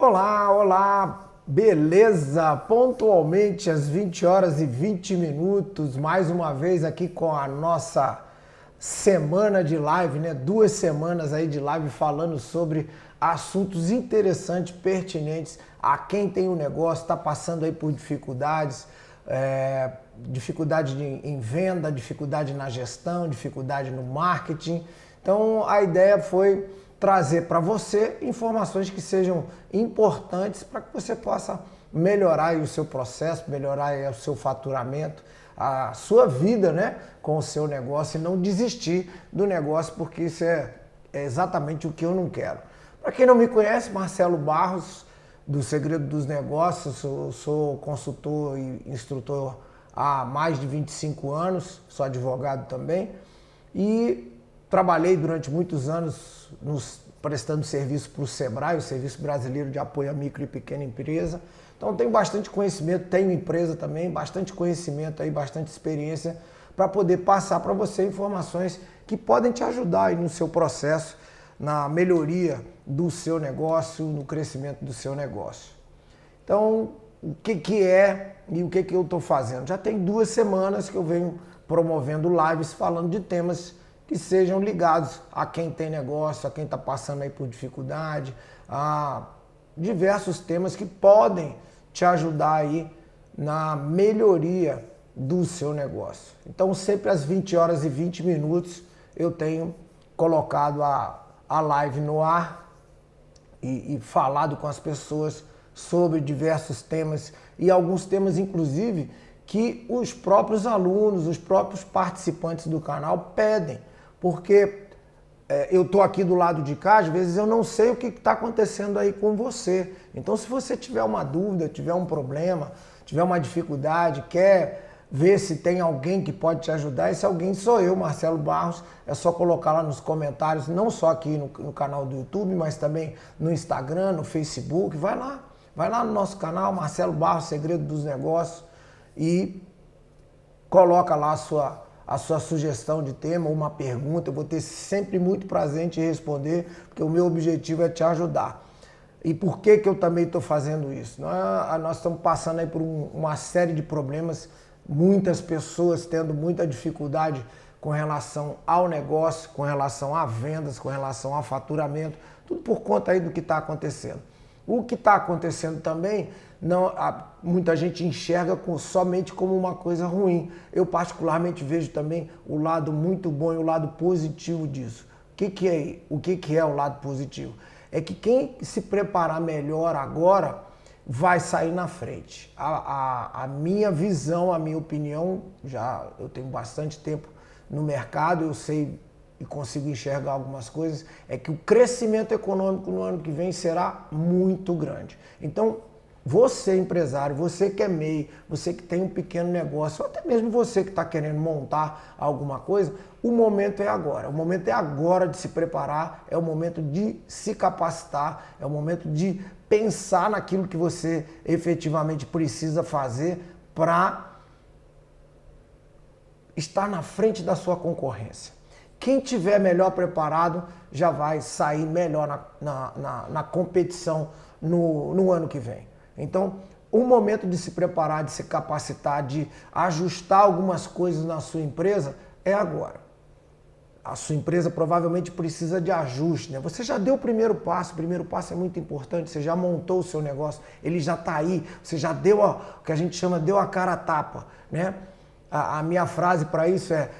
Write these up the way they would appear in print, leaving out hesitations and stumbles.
Olá, olá, beleza? Pontualmente às 20 horas e 20 minutos, mais uma vez aqui com a nossa semana de live, né? 2 semanas aí de live falando sobre assuntos interessantes, pertinentes a quem tem um negócio, está passando aí por dificuldades, dificuldade em venda, dificuldade na gestão, dificuldade no marketing. Então a ideia foi trazer para você informações que sejam importantes para que você possa melhorar aí o seu processo, melhorar aí o seu faturamento, a sua vida, né, com o seu negócio e não desistir do negócio, porque isso é exatamente o que eu não quero. Para quem não me conhece, Marcelo Barros, do Segredo dos Negócios, sou consultor e instrutor há mais de 25 anos, sou advogado também e trabalhei durante muitos anos prestando serviço para o Sebrae, o Serviço Brasileiro de Apoio à Micro e Pequena Empresa. Então tenho bastante conhecimento, tenho empresa também, bastante conhecimento aí, bastante experiência para poder passar para você informações que podem te ajudar aí no seu processo, na melhoria do seu negócio, no crescimento do seu negócio. Então, o que é e o que eu estou fazendo? Já tem 2 semanas que eu venho promovendo lives falando de temas que sejam ligados a quem tem negócio, a quem está passando aí por dificuldade, a diversos temas que podem te ajudar aí na melhoria do seu negócio. Então, sempre às 20 horas e 20 minutos eu tenho colocado a live no ar e falado com as pessoas sobre diversos temas e alguns temas, inclusive, que os próprios alunos, os próprios participantes do canal pedem. Porque eu estou aqui do lado de cá, às vezes eu não sei o que está acontecendo aí com você. Então, se você tiver uma dúvida, tiver um problema, tiver uma dificuldade, quer ver se tem alguém que pode te ajudar, esse alguém sou eu, Marcelo Barros. É só colocar lá nos comentários, não só aqui no canal do YouTube, mas também no Instagram, no Facebook. Vai lá no nosso canal, Marcelo Barros, Segredo dos Negócios, e coloca lá a sua sugestão de tema, uma pergunta. Eu vou ter sempre muito prazer em te responder, porque o meu objetivo é te ajudar. E por que eu também estou fazendo isso? Nós estamos passando aí por uma série de problemas, muitas pessoas tendo muita dificuldade com relação ao negócio, com relação a vendas, com relação a faturamento, tudo por conta aí do que está acontecendo. O que está acontecendo também, muita gente enxerga somente como uma coisa ruim. Eu particularmente vejo também o lado muito bom e o lado positivo disso. O que é o lado positivo? É que quem se preparar melhor agora vai sair na frente. A minha visão, a minha opinião, eu tenho bastante tempo no mercado, eu sei e consigo enxergar algumas coisas, é que o crescimento econômico no ano que vem será muito grande. Então, você empresário, você que é MEI, você que tem um pequeno negócio, ou até mesmo você que está querendo montar alguma coisa, o momento é agora. O momento é agora de se preparar, é o momento de se capacitar, é o momento de pensar naquilo que você efetivamente precisa fazer para estar na frente da sua concorrência. Quem tiver melhor preparado já vai sair melhor na competição no ano que vem. Então, o momento de se preparar, de se capacitar, de ajustar algumas coisas na sua empresa é agora. A sua empresa provavelmente precisa de ajuste, né? Você já deu o primeiro passo é muito importante, você já montou o seu negócio, ele já está aí, você já deu o que a gente chama, deu a cara a tapa, né? A minha frase para isso é: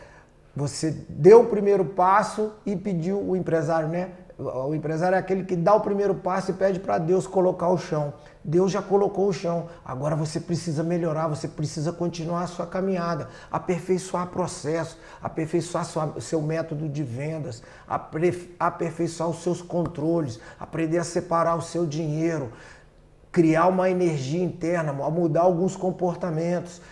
você deu o primeiro passo e pediu o empresário, né? O empresário é aquele que dá o primeiro passo e pede para Deus colocar o chão. Deus já colocou o chão. Agora você precisa melhorar, você precisa continuar a sua caminhada, aperfeiçoar processo, aperfeiçoar o seu método de vendas, aperfeiçoar os seus controles, aprender a separar o seu dinheiro, criar uma energia interna, mudar alguns comportamentos,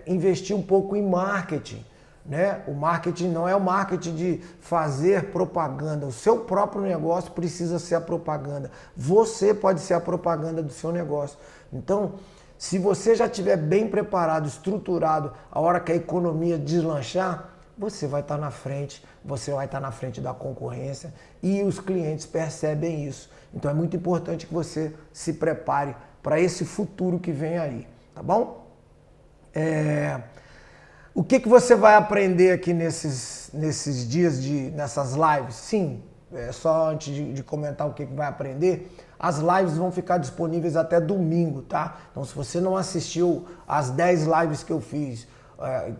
investir um pouco em marketing. Né? O marketing não é o marketing de fazer propaganda. O seu próprio negócio precisa ser a propaganda. Você pode ser a propaganda do seu negócio. Então, se você já estiver bem preparado, estruturado, a hora que a economia deslanchar, você vai estar na frente, você vai estar na frente da concorrência e os clientes percebem isso. Então é muito importante que você se prepare para esse futuro que vem aí, tá bom? O que você vai aprender aqui nesses dias, nessas lives? Sim, só antes de comentar o que vai aprender, as lives vão ficar disponíveis até domingo, tá? Então se você não assistiu as 10 lives que eu fiz,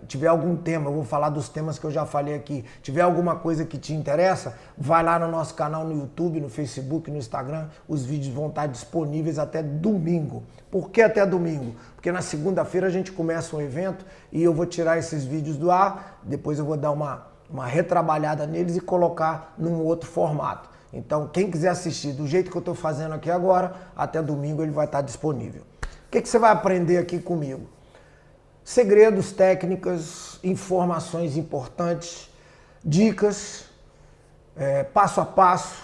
tiver algum tema, eu vou falar dos temas que eu já falei aqui, tiver alguma coisa que te interessa, vai lá no nosso canal no YouTube, no Facebook, no Instagram, os vídeos vão estar disponíveis até domingo. Por que até domingo? Porque na segunda-feira a gente começa um evento e eu vou tirar esses vídeos do ar, depois eu vou dar uma retrabalhada neles e colocar num outro formato. Então quem quiser assistir do jeito que eu estou fazendo aqui agora, até domingo ele vai estar disponível. O que você vai aprender aqui comigo? Segredos, técnicas, informações importantes, dicas, passo a passo,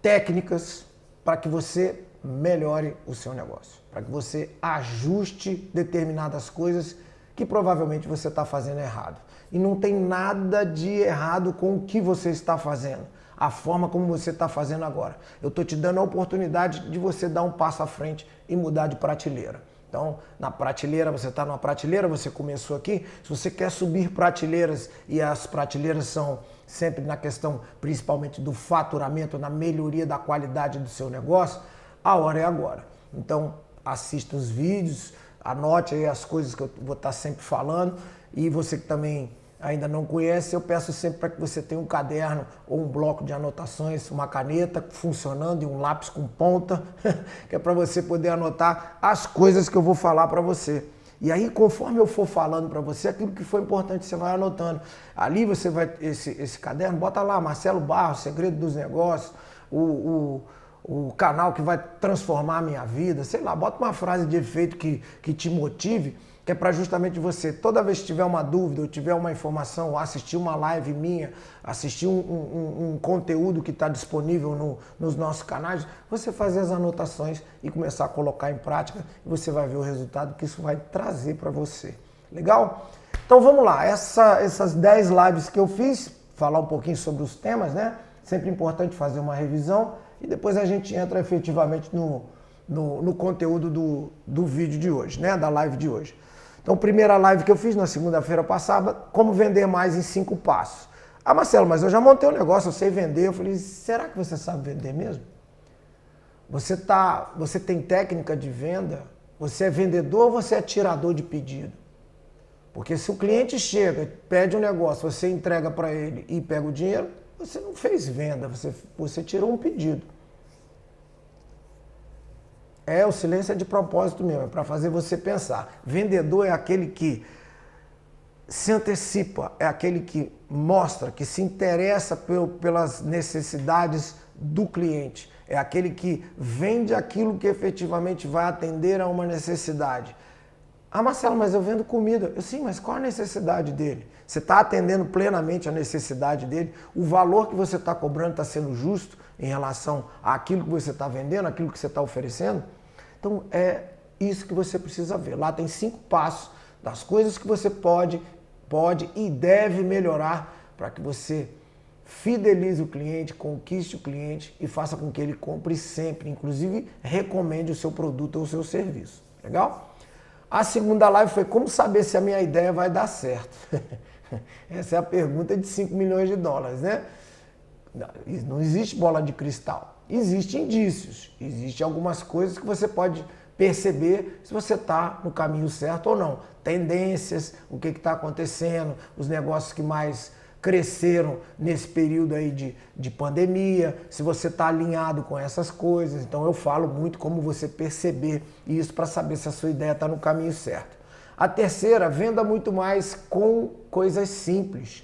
técnicas para que você melhore o seu negócio, para que você ajuste determinadas coisas que provavelmente você está fazendo errado. E não tem nada de errado com o que você está fazendo, a forma como você está fazendo agora. Eu estou te dando a oportunidade de você dar um passo à frente e mudar de prateleira. Então, na prateleira, você está numa prateleira, você começou aqui. Se você quer subir prateleiras, e as prateleiras são sempre na questão, principalmente do faturamento, na melhoria da qualidade do seu negócio, a hora é agora. Então, assista os vídeos, anote aí as coisas que eu vou estar sempre falando. E você que também ainda não conhece, eu peço sempre para que você tenha um caderno ou um bloco de anotações, uma caneta funcionando e um lápis com ponta, que é para você poder anotar as coisas que eu vou falar para você. E aí, conforme eu for falando para você, aquilo que foi importante, você vai anotando. Ali você vai, esse caderno, bota lá, Marcelo Barros, Segredo dos Negócios, o canal que vai transformar a minha vida, sei lá, bota uma frase de efeito que te motive, que é para justamente você, toda vez que tiver uma dúvida, ou tiver uma informação, ou assistir uma live minha, assistir um conteúdo que está disponível nos nossos canais, você fazer as anotações e começar a colocar em prática, e você vai ver o resultado que isso vai trazer para você. Legal? Então vamos lá, essas 10 lives que eu fiz, falar um pouquinho sobre os temas, né? Sempre importante fazer uma revisão, e depois a gente entra efetivamente no conteúdo do vídeo de hoje, né? Da live de hoje. Então, primeira live que eu fiz na segunda-feira passada, como vender mais em 5 passos. Ah, Marcelo, mas eu já montei um negócio, eu sei vender. Eu falei, será que você sabe vender mesmo? Você tem técnica de venda? Você é vendedor ou você é tirador de pedido? Porque se o cliente chega, pede um negócio, você entrega para ele e pega o dinheiro, você não fez venda, você tirou um pedido. O silêncio é de propósito mesmo, é para fazer você pensar. Vendedor é aquele que se antecipa, é aquele que mostra, que se interessa pelas necessidades do cliente. É aquele que vende aquilo que efetivamente vai atender a uma necessidade. Ah, Marcelo, mas eu vendo comida. Sim, mas qual a necessidade dele? Você está atendendo plenamente a necessidade dele? O valor que você está cobrando está sendo justo em relação àquilo que você está vendendo, àquilo que você está oferecendo? Então é isso que você precisa ver. Lá tem 5 passos das coisas que você pode e deve melhorar para que você fidelize o cliente, conquiste o cliente e faça com que ele compre sempre, inclusive recomende o seu produto ou o seu serviço. Legal? A segunda live foi como saber se a minha ideia vai dar certo. Essa é a pergunta de 5 milhões de dólares, né? Não existe bola de cristal. Existem indícios, existem algumas coisas que você pode perceber se você está no caminho certo ou não. Tendências, o que está acontecendo, os negócios que mais cresceram nesse período aí de pandemia, se você está alinhado com essas coisas. Então eu falo muito como você perceber isso para saber se a sua ideia está no caminho certo. A terceira, venda muito mais com coisas simples.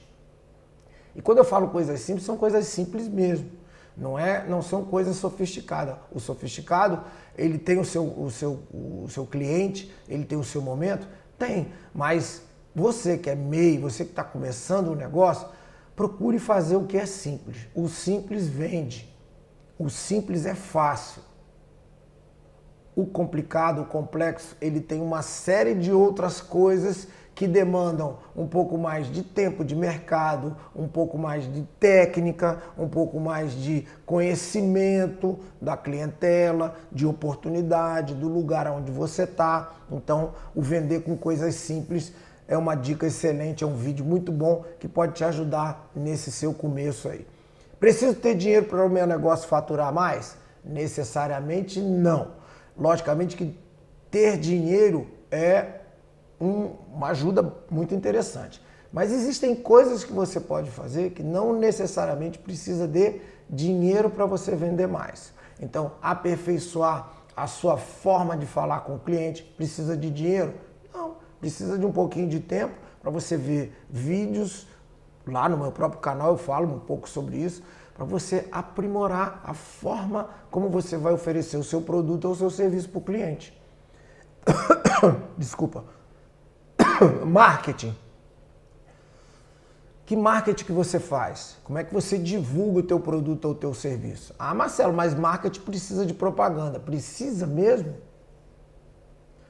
E quando eu falo coisas simples, são coisas simples mesmo. Não são coisas sofisticadas. O sofisticado, ele tem o seu cliente, ele tem o seu momento? Tem, mas você que é MEI, você que está começando um negócio, procure fazer o que é simples. O simples vende. O simples é fácil. O complicado, o complexo, ele tem uma série de outras coisas que demandam um pouco mais de tempo de mercado, um pouco mais de técnica, um pouco mais de conhecimento da clientela, de oportunidade, do lugar onde você está. Então, o vender com coisas simples é uma dica excelente, é um vídeo muito bom que pode te ajudar nesse seu começo aí. Preciso ter dinheiro para o meu negócio faturar mais? Necessariamente não. Logicamente que ter dinheiro é uma ajuda muito interessante. Mas existem coisas que você pode fazer que não necessariamente precisa de dinheiro para você vender mais. Então, aperfeiçoar a sua forma de falar com o cliente precisa de dinheiro? Não, precisa de um pouquinho de tempo para você ver vídeos. Lá no meu próprio canal eu falo um pouco sobre isso, para você aprimorar a forma como você vai oferecer o seu produto ou o seu serviço para o cliente. Desculpa. Marketing. Que marketing que você faz? Como é que você divulga o teu produto ou o teu serviço? Ah, Marcelo, mas marketing precisa de propaganda. Precisa mesmo?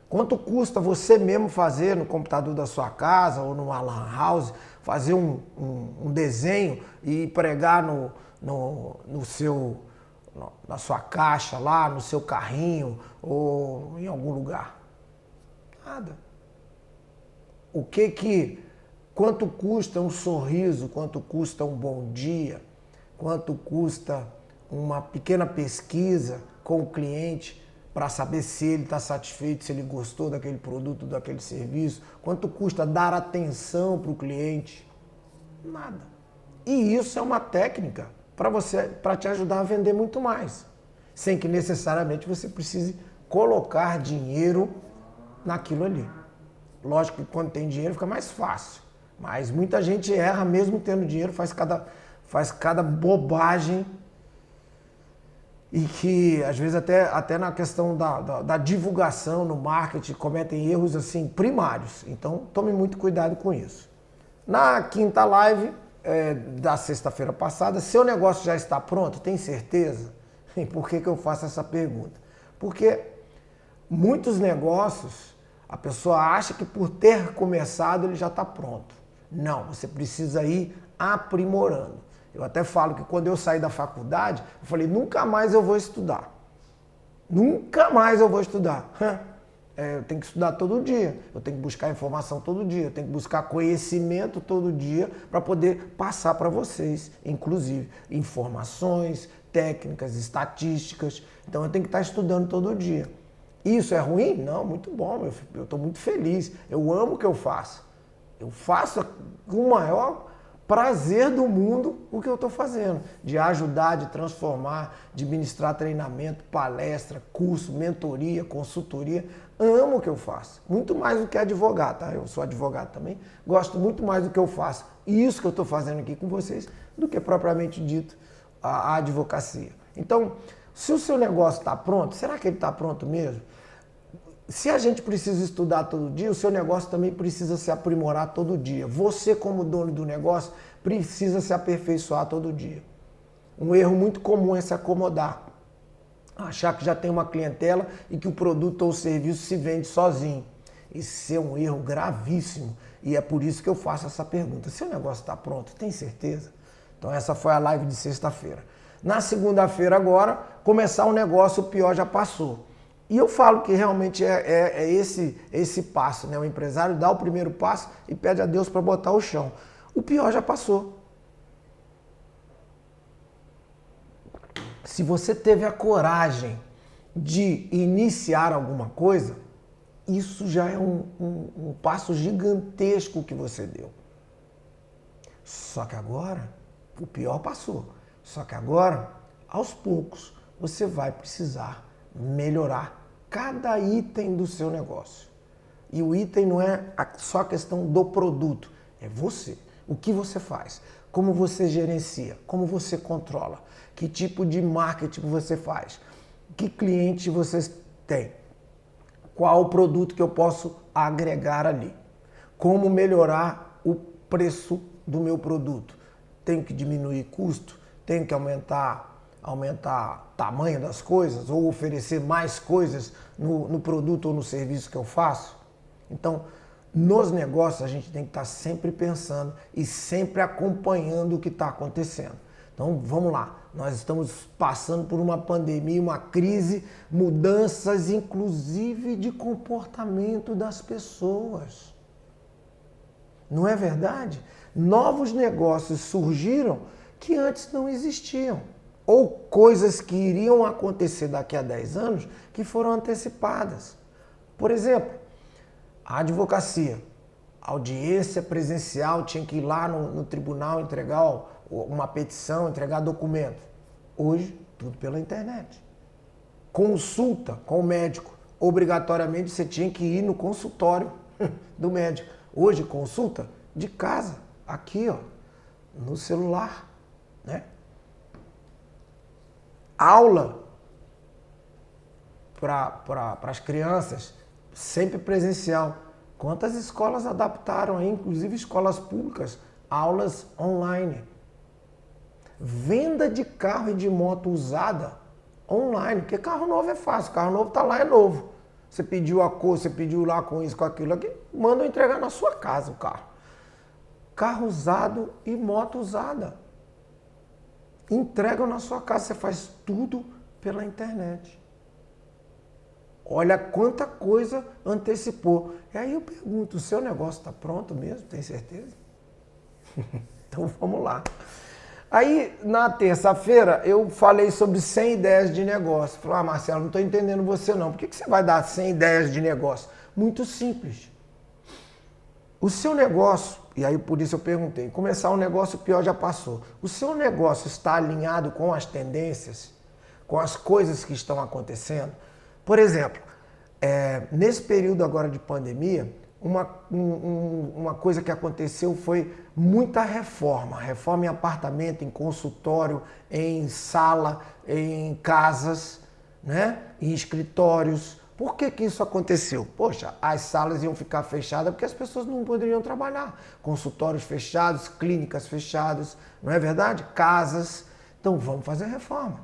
Quanto custa você mesmo fazer no computador da sua casa ou numa lan house, fazer um desenho e pregar na sua caixa lá, no seu carrinho ou em algum lugar? Nada. Quanto custa um sorriso, quanto custa um bom dia, quanto custa uma pequena pesquisa com o cliente para saber se ele está satisfeito, se ele gostou daquele produto, daquele serviço, quanto custa dar atenção para o cliente? Nada. E isso é uma técnica para te ajudar a vender muito mais, sem que necessariamente você precise colocar dinheiro naquilo ali. Lógico que quando tem dinheiro fica mais fácil, mas muita gente erra mesmo tendo dinheiro, faz cada bobagem e que às vezes até na questão da divulgação, no marketing, cometem erros assim primários. Então tome muito cuidado com isso. Na quinta live da sexta-feira passada, seu negócio já está pronto? Tem certeza? E por que eu faço essa pergunta? Porque muitos negócios a pessoa acha que por ter começado ele já está pronto. Não, você precisa ir aprimorando. Eu até falo que quando eu saí da faculdade, eu falei, nunca mais eu vou estudar. Nunca mais eu vou estudar. Eu tenho que estudar todo dia, eu tenho que buscar informação todo dia, eu tenho que buscar conhecimento todo dia para poder passar para vocês, inclusive informações, técnicas, estatísticas. Então eu tenho que estar estudando todo dia. Isso é ruim? Não, muito bom, eu estou muito feliz, eu amo o que eu faço. Eu faço com o maior prazer do mundo o que eu estou fazendo, de ajudar, de transformar, de ministrar treinamento, palestra, curso, mentoria, consultoria. Amo o que eu faço, muito mais do que advogado, tá? Eu sou advogado também, gosto muito mais do que eu faço. E isso que eu estou fazendo aqui com vocês, do que propriamente dito a advocacia. Então, se o seu negócio está pronto, será que ele está pronto mesmo? Se a gente precisa estudar todo dia, o seu negócio também precisa se aprimorar todo dia. Você, como dono do negócio, precisa se aperfeiçoar todo dia. Um erro muito comum é se acomodar. Achar que já tem uma clientela e que o produto ou o serviço se vende sozinho. Isso é um erro gravíssimo e é por isso que eu faço essa pergunta. Seu negócio está pronto? Tem certeza? Então essa foi a live de sexta-feira. Na segunda-feira agora, começar um negócio, o pior já passou. E eu falo que realmente é esse passo, né? O empresário dá o primeiro passo e pede a Deus para botar o chão. O pior já passou. Se você teve a coragem de iniciar alguma coisa, isso já é um passo gigantesco que você deu. Só que agora, o pior passou. Só que agora, aos poucos, você vai precisar melhorar cada item do seu negócio. E o item não é só a questão do produto, é você. O que você faz? Como você gerencia? Como você controla? Que tipo de marketing você faz? Que cliente vocês têm? Qual o produto que eu posso agregar ali? Como melhorar o preço do meu produto? Tenho que diminuir custo? Tenho que aumentar o tamanho das coisas ou oferecer mais coisas no produto ou no serviço que eu faço? Então, nos negócios a gente tem que estar sempre pensando e sempre acompanhando o que está acontecendo. Então vamos lá, nós estamos passando por uma pandemia, uma crise, mudanças inclusive de comportamento das pessoas. Não é verdade? Novos negócios surgiram que antes não existiam. Ou coisas que iriam acontecer daqui a 10 anos que foram antecipadas. Por exemplo, a advocacia. A audiência presencial tinha que ir lá no tribunal entregar uma petição, entregar documento. Hoje, tudo pela internet. Consulta com o médico. Obrigatoriamente você tinha que ir no consultório do médico. Hoje, consulta de casa, aqui, ó, no celular, né? Aula para as crianças, sempre presencial. Quantas escolas adaptaram aí, inclusive escolas públicas, aulas online. Venda de carro e de moto usada online, porque carro novo é fácil, carro novo tá lá, é novo. Você pediu a cor, você pediu lá com isso, com aquilo aqui, mandam entregar na sua casa o carro. Carro usado e moto usada. Entregam na sua casa, você faz tudo pela internet. Olha quanta coisa antecipou. E aí eu pergunto, o seu negócio está pronto mesmo? Tem certeza? Então vamos lá. Aí na terça-feira eu falei sobre 100 ideias de negócio. Falei, Marcelo, não estou entendendo você não. Por que você vai dar 100 ideias de negócio? Muito simples. O seu negócio, e aí por isso eu perguntei, começar um negócio pior já passou. O seu negócio está alinhado com as tendências, com as coisas que estão acontecendo? Por exemplo, nesse período agora de pandemia, uma coisa que aconteceu foi muita reforma. Reforma em apartamento, em consultório, em sala, em casas, né? Em escritórios. Por que isso aconteceu? Poxa, as salas iam ficar fechadas porque as pessoas não poderiam trabalhar. Consultórios fechados, clínicas fechadas, não é verdade? Casas. Então vamos fazer reforma.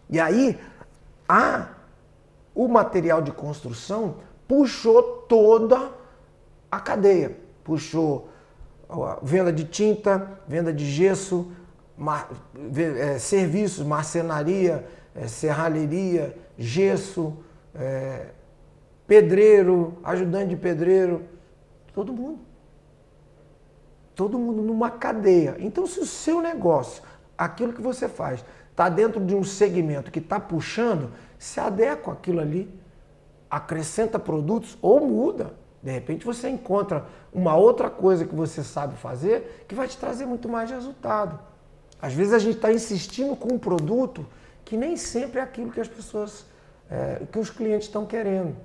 E aí, o material de construção puxou toda a cadeia. Puxou venda de tinta, venda de gesso, serviços, marcenaria, serralheria, gesso, pedreiro, ajudante de pedreiro, todo mundo. Todo mundo numa cadeia. Então, se o seu negócio, aquilo que você faz, está dentro de um segmento que está puxando, se adequa àquilo ali, acrescenta produtos ou muda. De repente você encontra uma outra coisa que você sabe fazer que vai te trazer muito mais resultado. Às vezes a gente está insistindo com um produto que nem sempre é aquilo que as pessoas, que os clientes estão querendo.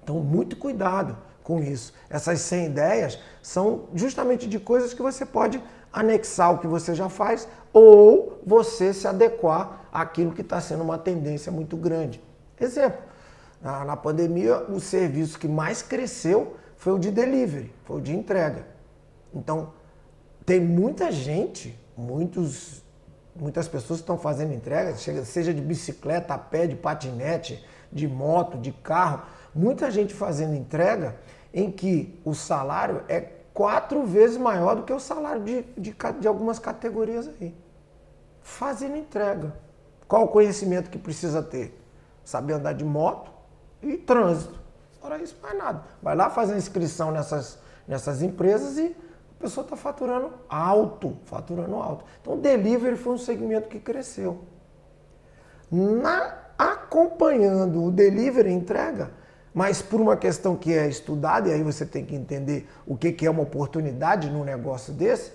Então, muito cuidado com isso. Essas 100 ideias são justamente de coisas que você pode anexar o que você já faz ou você se adequar àquilo que está sendo uma tendência muito grande. Exemplo, na pandemia, o serviço que mais cresceu foi o de delivery, foi o de entrega. Então, tem muita gente, muitas pessoas que estão fazendo entrega, seja de bicicleta, a pé, de patinete, de moto, de carro, muita gente fazendo entrega em que o salário é 4 vezes maior do que o salário de algumas categorias aí. Fazendo entrega. Qual o conhecimento que precisa ter? Saber andar de moto e trânsito. Fora isso, mais nada. Vai lá fazer a inscrição nessas empresas e a pessoa está faturando alto. Então, o delivery foi um segmento que cresceu. Acompanhando o delivery, entrega, mas por uma questão que é estudada, e aí você tem que entender o que é uma oportunidade num negócio desse,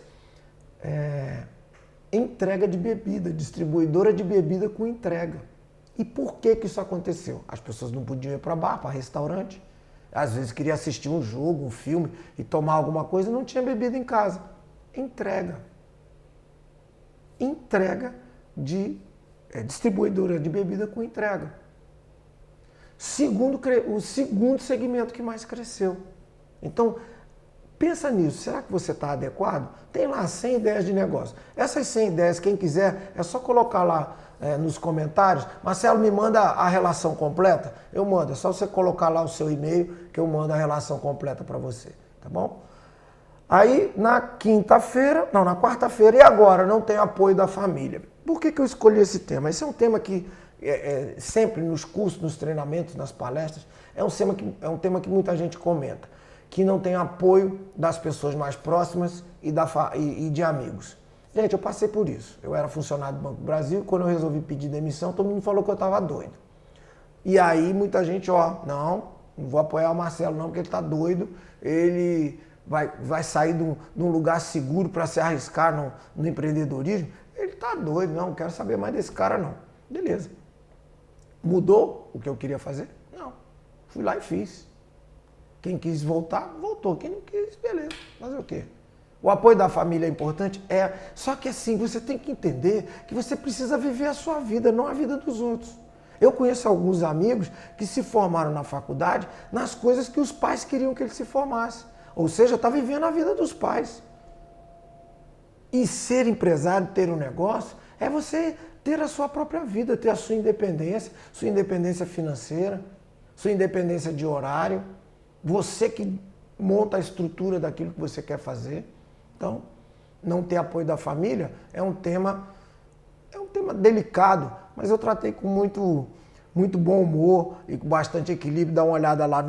entrega de bebida, distribuidora de bebida com entrega. E por que isso aconteceu? As pessoas não podiam ir para bar, para restaurante. Às vezes queria assistir um jogo, um filme e tomar alguma coisa e não tinha bebida em casa. Entrega. Entrega de distribuidora de bebida com entrega. O segundo segmento que mais cresceu. Então, pensa nisso, será que você está adequado? Tem lá 100 ideias de negócio. Essas 100 ideias, quem quiser, é só colocar lá nos comentários. Marcelo, me manda a relação completa? Eu mando, é só você colocar lá o seu e-mail que eu mando a relação completa para você, tá bom? Aí, na quarta-feira, e agora? Não tem apoio da família. Por que eu escolhi esse tema? Esse é um tema que sempre nos cursos, nos treinamentos, nas palestras, é um tema que muita gente comenta, que não tem apoio das pessoas mais próximas e de amigos. Gente, eu passei por isso. Eu era funcionário do Banco do Brasil e quando eu resolvi pedir demissão, todo mundo falou que eu estava doido. E aí muita gente, não vou apoiar o Marcelo não, porque ele está doido, ele vai sair de um lugar seguro para se arriscar no empreendedorismo. Ele está doido, não quero saber mais desse cara não. Beleza. Mudou o que eu queria fazer? Não. Fui lá e fiz. Quem quis voltar, voltou. Quem não quis, beleza. Fazer o quê? O apoio da família é importante? É. Só que assim, você tem que entender que você precisa viver a sua vida, não a vida dos outros. Eu conheço alguns amigos que se formaram na faculdade nas coisas que os pais queriam que ele se formasse. Ou seja, está vivendo a vida dos pais. E ser empresário, ter um negócio, é você ter a sua própria vida, ter a sua independência financeira, sua independência de horário, você que monta a estrutura daquilo que você quer fazer. Então, não ter apoio da família é um tema delicado, mas eu tratei com muito bom humor e com bastante equilíbrio. Dá uma olhada lá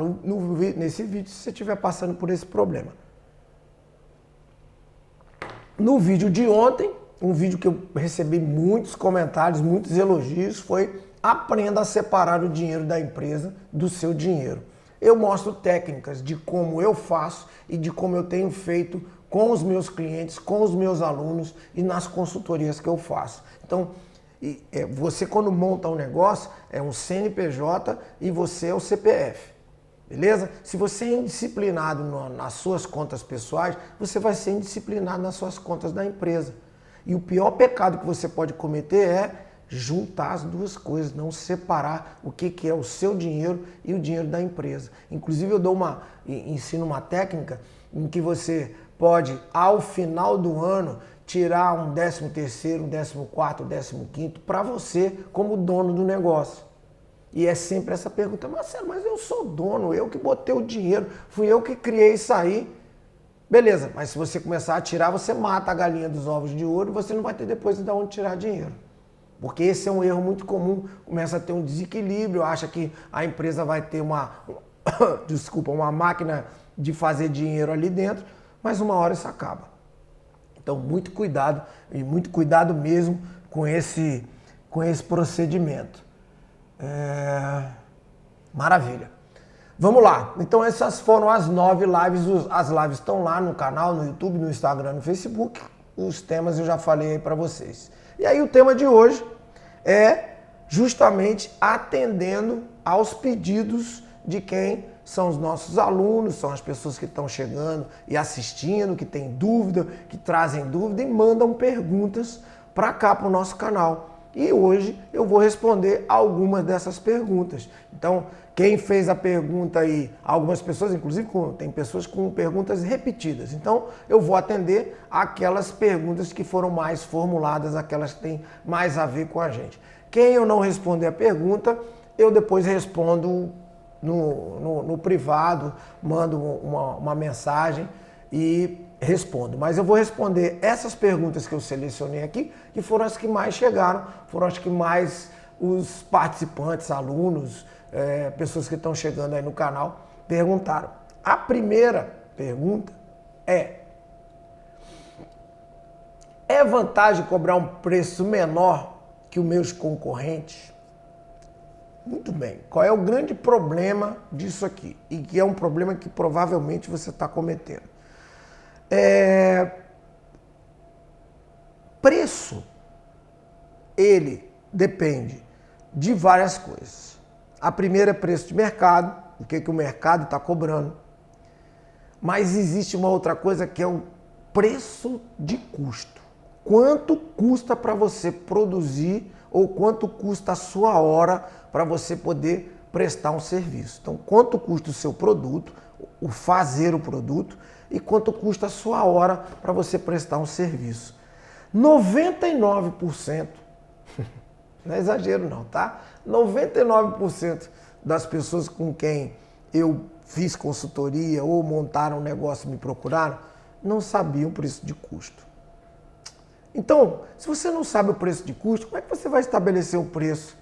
nesse vídeo se você estiver passando por esse problema. No vídeo de ontem, um vídeo que eu recebi muitos comentários, muitos elogios, foi: aprenda a separar o dinheiro da empresa do seu dinheiro. Eu mostro técnicas de como eu faço e de como eu tenho feito com os meus clientes, com os meus alunos e nas consultorias que eu faço. Então, você quando monta um negócio, é um CNPJ e você é o CPF. Beleza? Se você é indisciplinado nas suas contas pessoais, você vai ser indisciplinado nas suas contas da empresa. E o pior pecado que você pode cometer é juntar as duas coisas, não separar o que é o seu dinheiro e o dinheiro da empresa. Inclusive eu ensino uma técnica em que você pode, ao final do ano, tirar um 13º, um 14º, um 15º para você como dono do negócio. E é sempre essa pergunta: Marcelo, mas eu sou dono, eu que botei o dinheiro, fui eu que criei isso aí. Beleza, mas se você começar a tirar, você mata a galinha dos ovos de ouro e você não vai ter depois de onde tirar dinheiro. Porque esse é um erro muito comum, começa a ter um desequilíbrio, acha que a empresa vai ter uma máquina de fazer dinheiro ali dentro, mas uma hora isso acaba. Então, muito cuidado, e muito cuidado mesmo com esse procedimento. Maravilha. Vamos lá. Então essas foram as 9 lives. As lives estão lá no canal, no YouTube, no Instagram, no Facebook. Os temas eu já falei aí para vocês. E aí o tema de hoje é justamente atendendo aos pedidos de quem são os nossos alunos, são as pessoas que estão chegando e assistindo, que têm dúvida, que trazem dúvida e mandam perguntas para cá, para o nosso canal. E hoje eu vou responder algumas dessas perguntas. Então, quem fez a pergunta aí, algumas pessoas, inclusive tem pessoas com perguntas repetidas. Então, eu vou atender aquelas perguntas que foram mais formuladas, aquelas que têm mais a ver com a gente. Quem eu não responder a pergunta, eu depois respondo no privado, mando uma mensagem e respondo. Mas eu vou responder essas perguntas que eu selecionei aqui, que foram as que mais chegaram, foram as que mais os participantes, alunos, pessoas que estão chegando aí no canal, perguntaram. A primeira pergunta é vantagem cobrar um preço menor que os meus concorrentes? Muito bem. Qual é o grande problema disso aqui? E que é um problema que provavelmente você está cometendo. Preço, ele depende de várias coisas. A primeira é preço de mercado, o que o mercado está cobrando. Mas existe uma outra coisa que é o preço de custo. Quanto custa para você produzir ou quanto custa a sua hora para você poder prestar um serviço. Então, quanto custa o seu produto, o fazer o produto e quanto custa a sua hora para você prestar um serviço. 99%, não é exagero não, tá? 99% das pessoas com quem eu fiz consultoria ou montaram um negócio e me procuraram, não sabiam o preço de custo. Então, se você não sabe o preço de custo, como é que você vai estabelecer o preço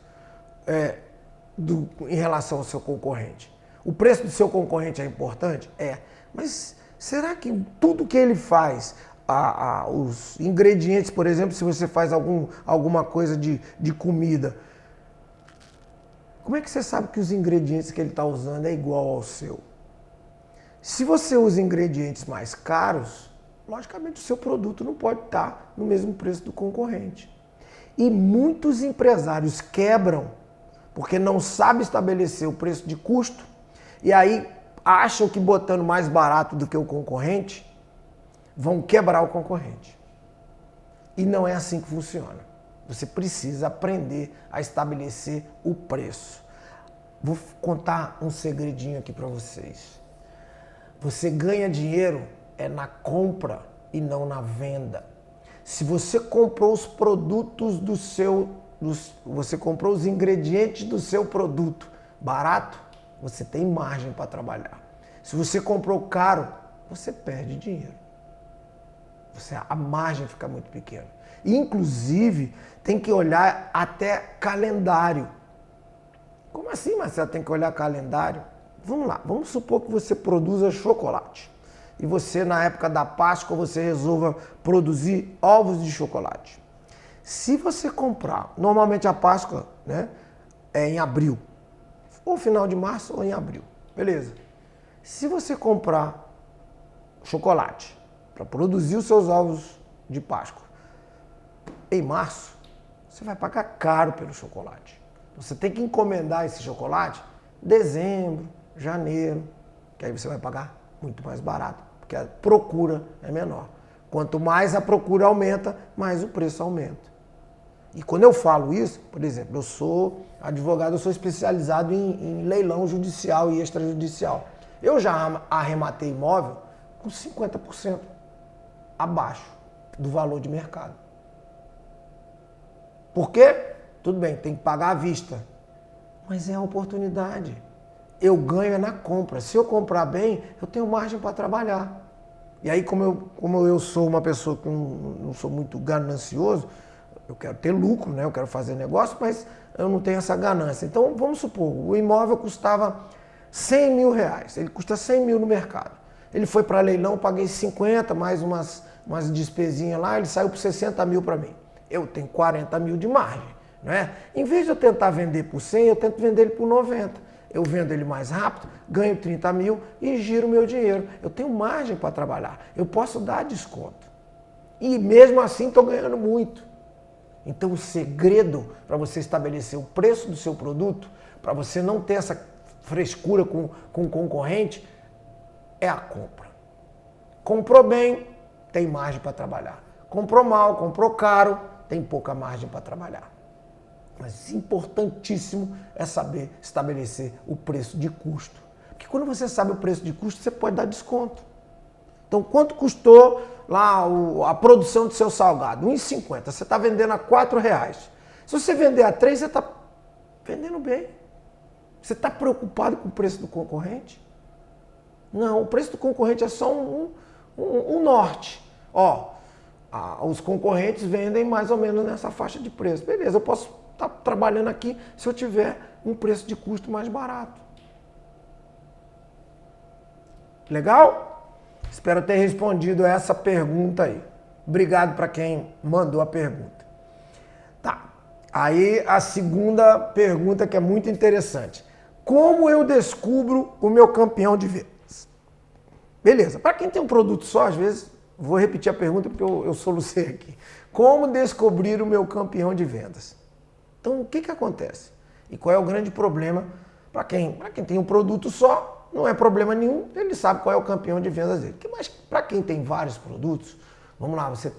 em relação ao seu concorrente? O preço do seu concorrente é importante? É. Mas será que tudo que ele faz, os ingredientes, por exemplo, se você faz alguma coisa de comida, como é que você sabe que os ingredientes que ele está usando é igual ao seu? Se você usa ingredientes mais caros, logicamente o seu produto não pode estar no mesmo preço do concorrente. E muitos empresários quebram porque não sabem estabelecer o preço de custo e aí acham que botando mais barato do que o concorrente vão quebrar o concorrente. E não é assim que funciona. Você precisa aprender a estabelecer o preço. Vou contar um segredinho aqui para vocês. Você ganha dinheiro na compra e não na venda. Se você comprou os produtos você comprou os ingredientes do seu produto barato, você tem margem para trabalhar. Se você comprou caro, você perde dinheiro. A margem fica muito pequena. Inclusive, tem que olhar até calendário. Como assim, Marcelo, tem que olhar calendário? Vamos lá, vamos supor que você produza chocolate. E você, na época da Páscoa, você resolva produzir ovos de chocolate. Se você comprar, normalmente a Páscoa, né, é em abril. Ou final de março ou em abril. Beleza. Se você comprar chocolate para produzir os seus ovos de Páscoa em março, você vai pagar caro pelo chocolate. Você tem que encomendar esse chocolate em dezembro, janeiro, que aí você vai pagar muito mais barato, porque a procura é menor. Quanto mais a procura aumenta, mais o preço aumenta. E quando eu falo isso, por exemplo, eu sou advogado, eu sou especializado em leilão judicial e extrajudicial. Eu já arrematei imóvel com 50% abaixo do valor de mercado. Por quê? Tudo bem, tem que pagar à vista. Mas é a oportunidade. Eu ganho na compra. Se eu comprar bem, eu tenho margem para trabalhar. E aí, como eu sou uma pessoa que não sou muito ganancioso, eu quero ter lucro, né? Eu quero fazer negócio, mas eu não tenho essa ganância. Então, vamos supor, o imóvel custava 100 mil reais. Ele custa 100 mil no mercado. Ele foi para leilão, paguei 50, mais umas despesinhas lá, ele saiu por 60 mil para mim. Eu tenho 40 mil de margem, né? Em vez de eu tentar vender por 100, eu tento vender ele por 90. Eu vendo ele mais rápido, ganho 30 mil e giro o meu dinheiro. Eu tenho margem para trabalhar. Eu posso dar desconto. E mesmo assim estou ganhando muito. Então o segredo para você estabelecer o preço do seu produto, para você não ter essa frescura com o concorrente, é a compra. Comprou bem, tem margem para trabalhar. Comprou mal, comprou caro, tem pouca margem para trabalhar. Mas importantíssimo é saber estabelecer o preço de custo. Porque quando você sabe o preço de custo, você pode dar desconto. Então, quanto custou lá a produção do seu salgado? R$ 1,50. Você está vendendo a R$ 4. Se você vender a 3, você está vendendo bem. Você está preocupado com o preço do concorrente? Não, o preço do concorrente é só um norte. Os concorrentes vendem mais ou menos nessa faixa de preço. Beleza, eu posso estar trabalhando aqui se eu tiver um preço de custo mais barato. Legal? Espero ter respondido essa pergunta aí. Obrigado para quem mandou a pergunta. Tá. Aí a segunda pergunta que é muito interessante. Como eu descubro o meu campeão de vendas? Beleza. Para quem tem um produto só, às vezes, vou repetir a pergunta porque eu solucei aqui. Como descobrir o meu campeão de vendas? Então, o que acontece? E qual é o grande problema para quem tem um produto só? Não é problema nenhum, ele sabe qual é o campeão de vendas dele. Mas para quem tem vários produtos, vamos lá, você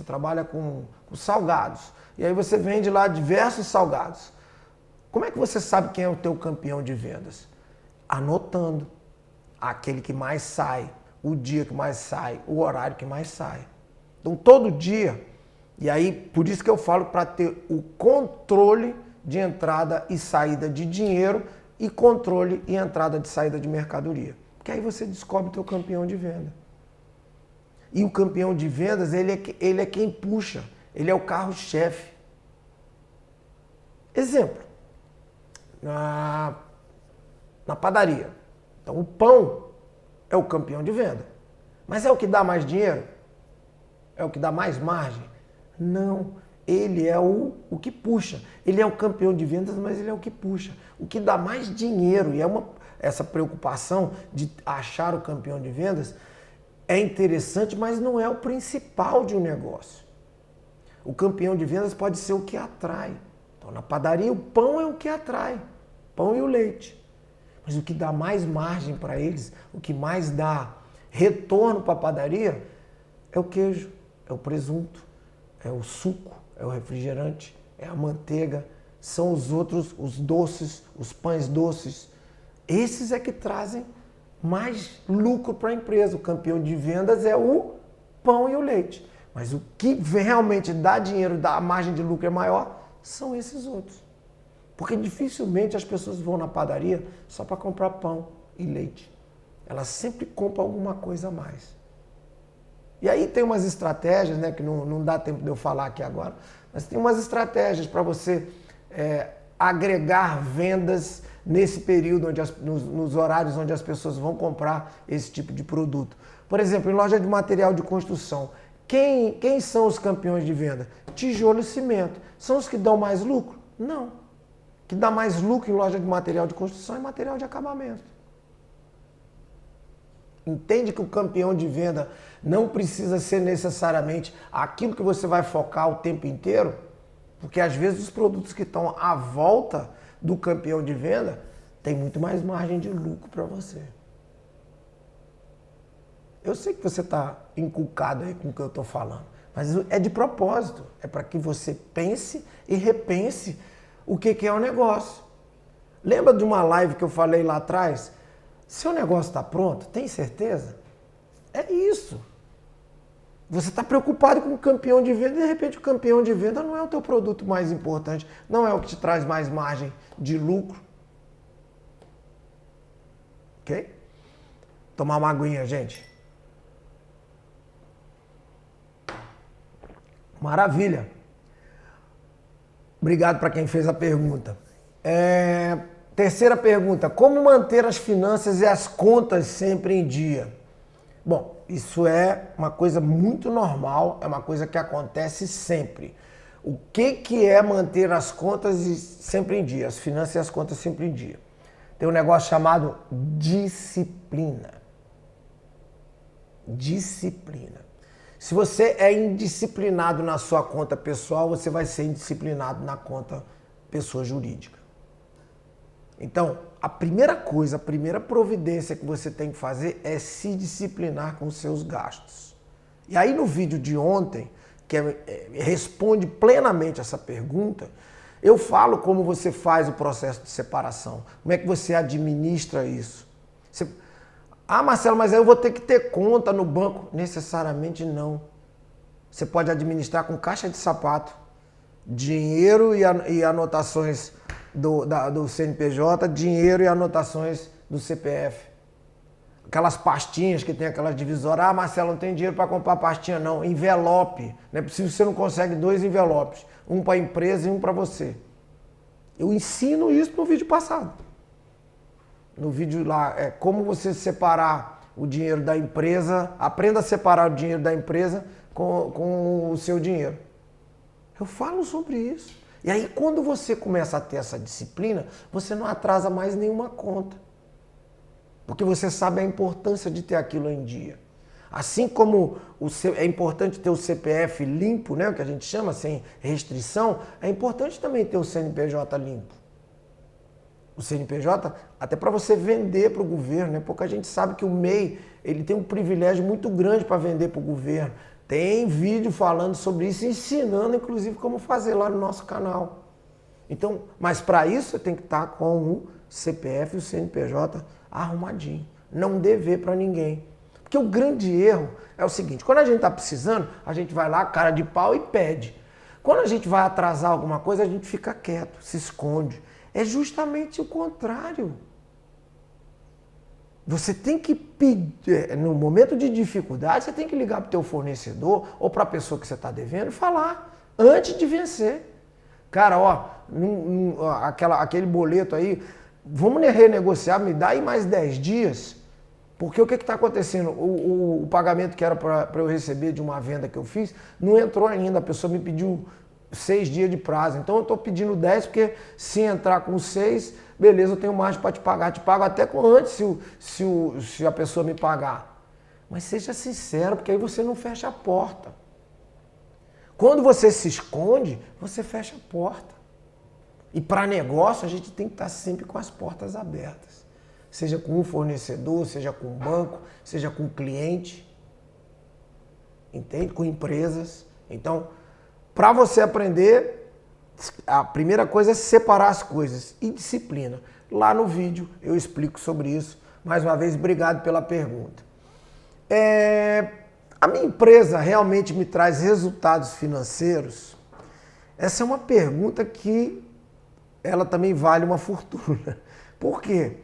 trabalha com salgados, e aí você vende lá diversos salgados. Como é que você sabe quem é o teu campeão de vendas? Anotando. aquele que mais sai, o dia que mais sai, o horário que mais sai. Então, todo dia, e aí, por isso que eu falo para ter o controle de entrada e saída de dinheiro e controle e entrada de saída de mercadoria. Porque aí você descobre o teu campeão de venda. E o campeão de vendas, ele é quem puxa, ele é o carro-chefe. Exemplo, na padaria. Então, o pão é o campeão de venda. Mas é o que dá mais dinheiro? É o que dá mais margem? Não. Ele é o que puxa. Ele é o campeão de vendas, mas ele é o que puxa. O que dá mais dinheiro, e essa preocupação de achar o campeão de vendas é interessante, mas não é o principal de um negócio. O campeão de vendas pode ser o que atrai. Então, na padaria, o pão é o que atrai. Pão e o leite. Mas o que dá mais margem para eles, o que mais dá retorno para a padaria, é o queijo, é o presunto, é o suco, é o refrigerante, é a manteiga, são os outros, os doces, os pães doces. Esses é que trazem mais lucro para a empresa. O campeão de vendas é o pão e o leite. Mas o que realmente dá dinheiro, dá a margem de lucro é maior, são esses outros. Porque dificilmente as pessoas vão na padaria só para comprar pão e leite. Elas sempre compram alguma coisa a mais. E aí tem umas estratégias, né, que não dá tempo de eu falar aqui agora, mas tem umas estratégias para você agregar vendas nesse período, nos horários onde as pessoas vão comprar esse tipo de produto. Por exemplo, em loja de material de construção, quem são os campeões de venda? Tijolo e cimento. São os que dão mais lucro? Não. O que dá mais lucro em loja de material de construção é material de acabamento. Entende que o campeão de venda não precisa ser necessariamente aquilo que você vai focar o tempo inteiro? Porque às vezes os produtos que estão à volta do campeão de venda têm muito mais margem de lucro para você. Eu sei que você está inculcado aí com o que eu estou falando, mas é de propósito. É para que você pense e repense o que é o negócio. Lembra de uma live que eu falei lá atrás? Seu negócio está pronto? Tem certeza? É isso. Você está preocupado com o campeão de venda e de repente o campeão de venda não é o teu produto mais importante, não é o que te traz mais margem de lucro. Ok? Tomar uma aguinha, gente. Maravilha. Obrigado para quem fez a pergunta. Terceira pergunta, como manter as finanças e as contas sempre em dia? Bom, isso é uma coisa muito normal, é uma coisa que acontece sempre. O que é manter as contas sempre em dia, as finanças e as contas sempre em dia? Tem um negócio chamado disciplina. Disciplina. Se você é indisciplinado na sua conta pessoal, você vai ser indisciplinado na conta pessoa jurídica. Então, a primeira coisa, a primeira providência que você tem que fazer é se disciplinar com os seus gastos. E aí no vídeo de ontem, que responde plenamente essa pergunta, eu falo como você faz o processo de separação, como é que você administra isso. Marcelo, mas aí eu vou ter que ter conta no banco. Necessariamente não. Você pode administrar com caixa de sapato, dinheiro e anotações do CNPJ, dinheiro e anotações do CPF. Aquelas pastinhas que tem aquelas divisórias. Marcelo, não tem dinheiro para comprar pastinha não. Envelope. Não é possível, você não consegue 2 envelopes. Um para a empresa e um para você. Eu ensino isso no vídeo passado. No vídeo lá, como você separar o dinheiro da empresa. Aprenda a separar o dinheiro da empresa com o seu dinheiro. Eu falo sobre isso. E aí, quando você começa a ter essa disciplina, você não atrasa mais nenhuma conta. Porque você sabe a importância de ter aquilo em dia. Assim como é importante ter o CPF limpo, né, o que a gente chama, sem restrição, é importante também ter o CNPJ limpo. O CNPJ, até para você vender para o governo, né? Pouca gente sabe que o MEI ele tem um privilégio muito grande para vender para o governo. Tem vídeo falando sobre isso, ensinando inclusive como fazer lá no nosso canal. Então, mas para isso você tem que estar com o CPF e o CNPJ arrumadinho. não dever para ninguém. Porque o grande erro é o seguinte, quando a gente está precisando, a gente vai lá, cara de pau e pede. Quando a gente vai atrasar alguma coisa, a gente fica quieto, se esconde. É justamente o contrário. Você tem que pedir, no momento de dificuldade, você tem que ligar para o teu fornecedor ou para a pessoa que você está devendo e falar antes de vencer. Cara, ó, aquele boleto aí, vamos renegociar, me dá aí mais 10 dias, porque o que está acontecendo? O pagamento que era para eu receber de uma venda que eu fiz, não entrou ainda, a pessoa me pediu 6 dias de prazo, então eu estou pedindo 10, porque se entrar com 6, beleza, eu tenho margem para te pagar, te pago até antes se a pessoa me pagar. Mas seja sincero, porque aí você não fecha a porta. Quando você se esconde, você fecha a porta. E para negócio, a gente tem que estar sempre com as portas abertas. Seja com um fornecedor, seja com um banco, seja com um cliente. Entende? Com empresas. Então, para você aprender, a primeira coisa é separar as coisas e disciplina. Lá no vídeo eu explico sobre isso. Mais uma vez, obrigado pela pergunta. A minha empresa realmente me traz resultados financeiros? Essa é uma pergunta que ela também vale uma fortuna. Por quê?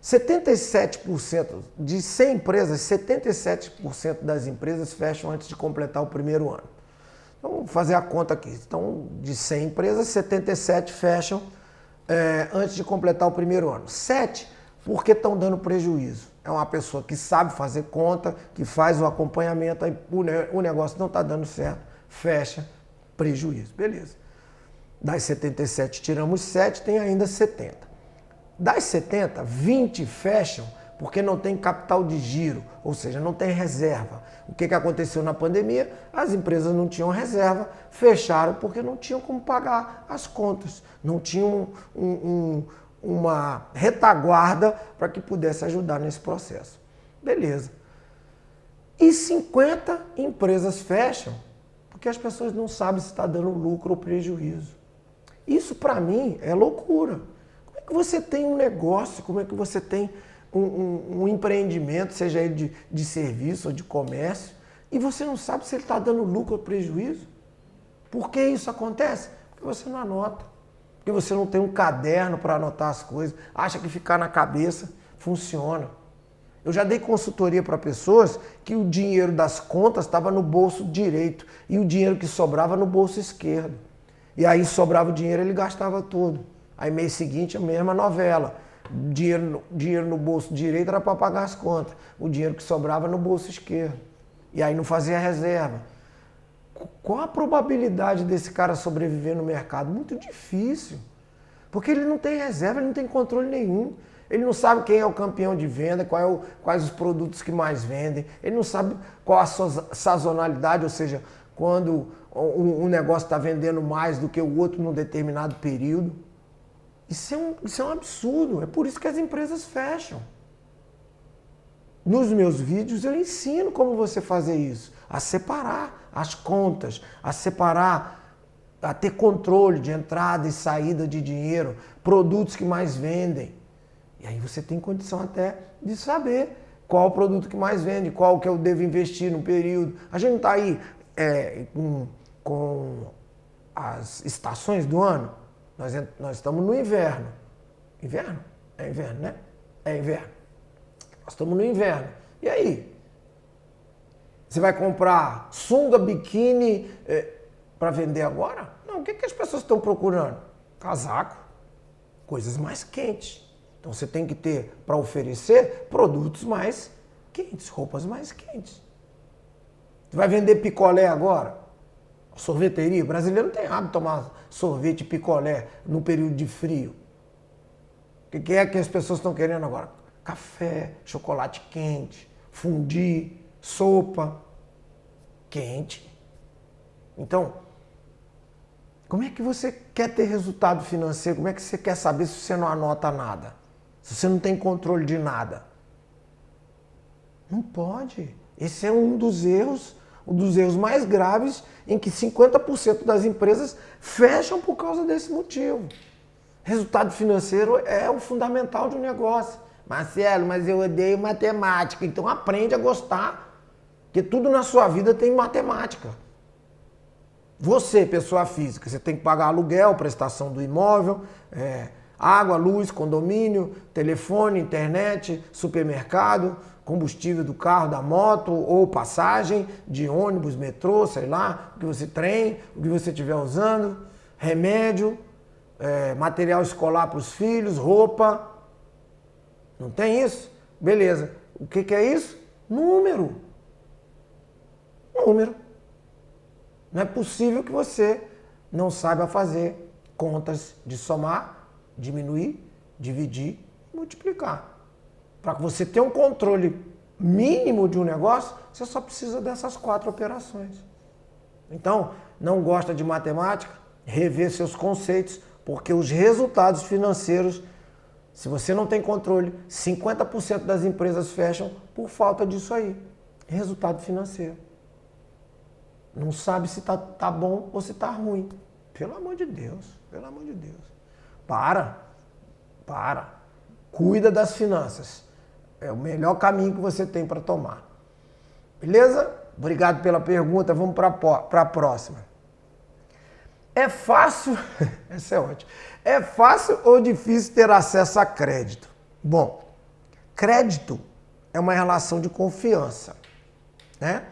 77% de 100 empresas, 77% das empresas fecham antes de completar o primeiro ano. Então, vamos fazer a conta aqui. Então, de 100 empresas, 77 fecham antes de completar o primeiro ano. 7 porque estão dando prejuízo. É uma pessoa que sabe fazer conta, que faz o acompanhamento, o negócio não está dando certo, fecha, prejuízo. Beleza. Das 77 tiramos 7, tem ainda 70. Das 70, 20 fecham porque não tem capital de giro, ou seja, não tem reserva. O que aconteceu na pandemia? As empresas não tinham reserva, fecharam porque não tinham como pagar as contas, não tinham uma retaguarda para que pudesse ajudar nesse processo. Beleza. E 50 empresas fecham porque as pessoas não sabem se está dando lucro ou prejuízo. Isso para mim é loucura. Como é que você tem um negócio, como é que você tem um empreendimento, seja ele de serviço ou de comércio, e você não sabe se ele está dando lucro ou prejuízo? Por que isso acontece? Porque você não anota. Porque você não tem um caderno para anotar as coisas. Acha que ficar na cabeça funciona. Eu já dei consultoria para pessoas que o dinheiro das contas estava no bolso direito e o dinheiro que sobrava no bolso esquerdo. E aí sobrava o dinheiro, ele gastava tudo. Aí mês seguinte a mesma novela. Dinheiro no bolso direito era para pagar as contas. O dinheiro que sobrava no bolso esquerdo. E aí não fazia reserva. Qual a probabilidade desse cara sobreviver no mercado? Muito difícil. Porque ele não tem reserva, ele não tem controle nenhum. Ele não sabe quem é o campeão de venda, quais os produtos que mais vendem. Ele não sabe qual a sazonalidade, ou seja, quando um negócio está vendendo mais do que o outro num determinado período. Isso é um absurdo. É por isso que as empresas fecham. Nos meus vídeos eu ensino como você fazer isso. A separar as contas, a separar, a ter controle de entrada e saída de dinheiro, produtos que mais vendem. E aí você tem condição até de saber qual o produto que mais vende, qual que eu devo investir no período. A gente não está aí com as estações do ano. Nós estamos no inverno. Inverno? É inverno, né? É inverno. Nós estamos no inverno. E aí? Você vai comprar sunga, biquíni para vender agora? Não, o que as pessoas estão procurando? Casaco, coisas mais quentes. Então você tem que ter, para oferecer, produtos mais quentes, roupas mais quentes. Você vai vender picolé agora? Sorveteria? O brasileiro não tem hábito de tomar sorvete e picolé no período de frio. O que é que as pessoas estão querendo agora? Café, chocolate quente, fondue, sopa quente. Então, como é que você quer ter resultado financeiro? Como é que você quer saber se você não anota nada? Se você não tem controle de nada? Não pode. Esse é um dos erros mais graves em que 50% das empresas fecham por causa desse motivo. Resultado financeiro é o fundamental de um negócio. Marcelo, mas eu odeio matemática. Então aprende a gostar, porque tudo na sua vida tem matemática. Você, pessoa física, você tem que pagar aluguel, prestação do imóvel, água, luz, condomínio, telefone, internet, supermercado, combustível do carro, da moto, ou passagem de ônibus, metrô, sei lá, o que você trem, o que você estiver usando, remédio, material escolar para os filhos, roupa. Não tem isso? Beleza. O que é isso? Número. Número. Não é possível que você não saiba fazer contas de somar, diminuir, dividir e multiplicar. Para você ter um controle mínimo de um negócio, você só precisa dessas 4 operações. Então, não gosta de matemática? Rever seus conceitos, porque os resultados financeiros, se você não tem controle, 50% das empresas fecham por falta disso aí. Resultado financeiro. Não sabe se tá bom ou se tá ruim. Pelo amor de Deus, pelo amor de Deus. Para. Cuida das finanças. É o melhor caminho que você tem para tomar. Beleza? Obrigado pela pergunta. Vamos para a próxima. É fácil, essa é ótima. É fácil ou difícil ter acesso a crédito? Bom, crédito é uma relação de confiança, né?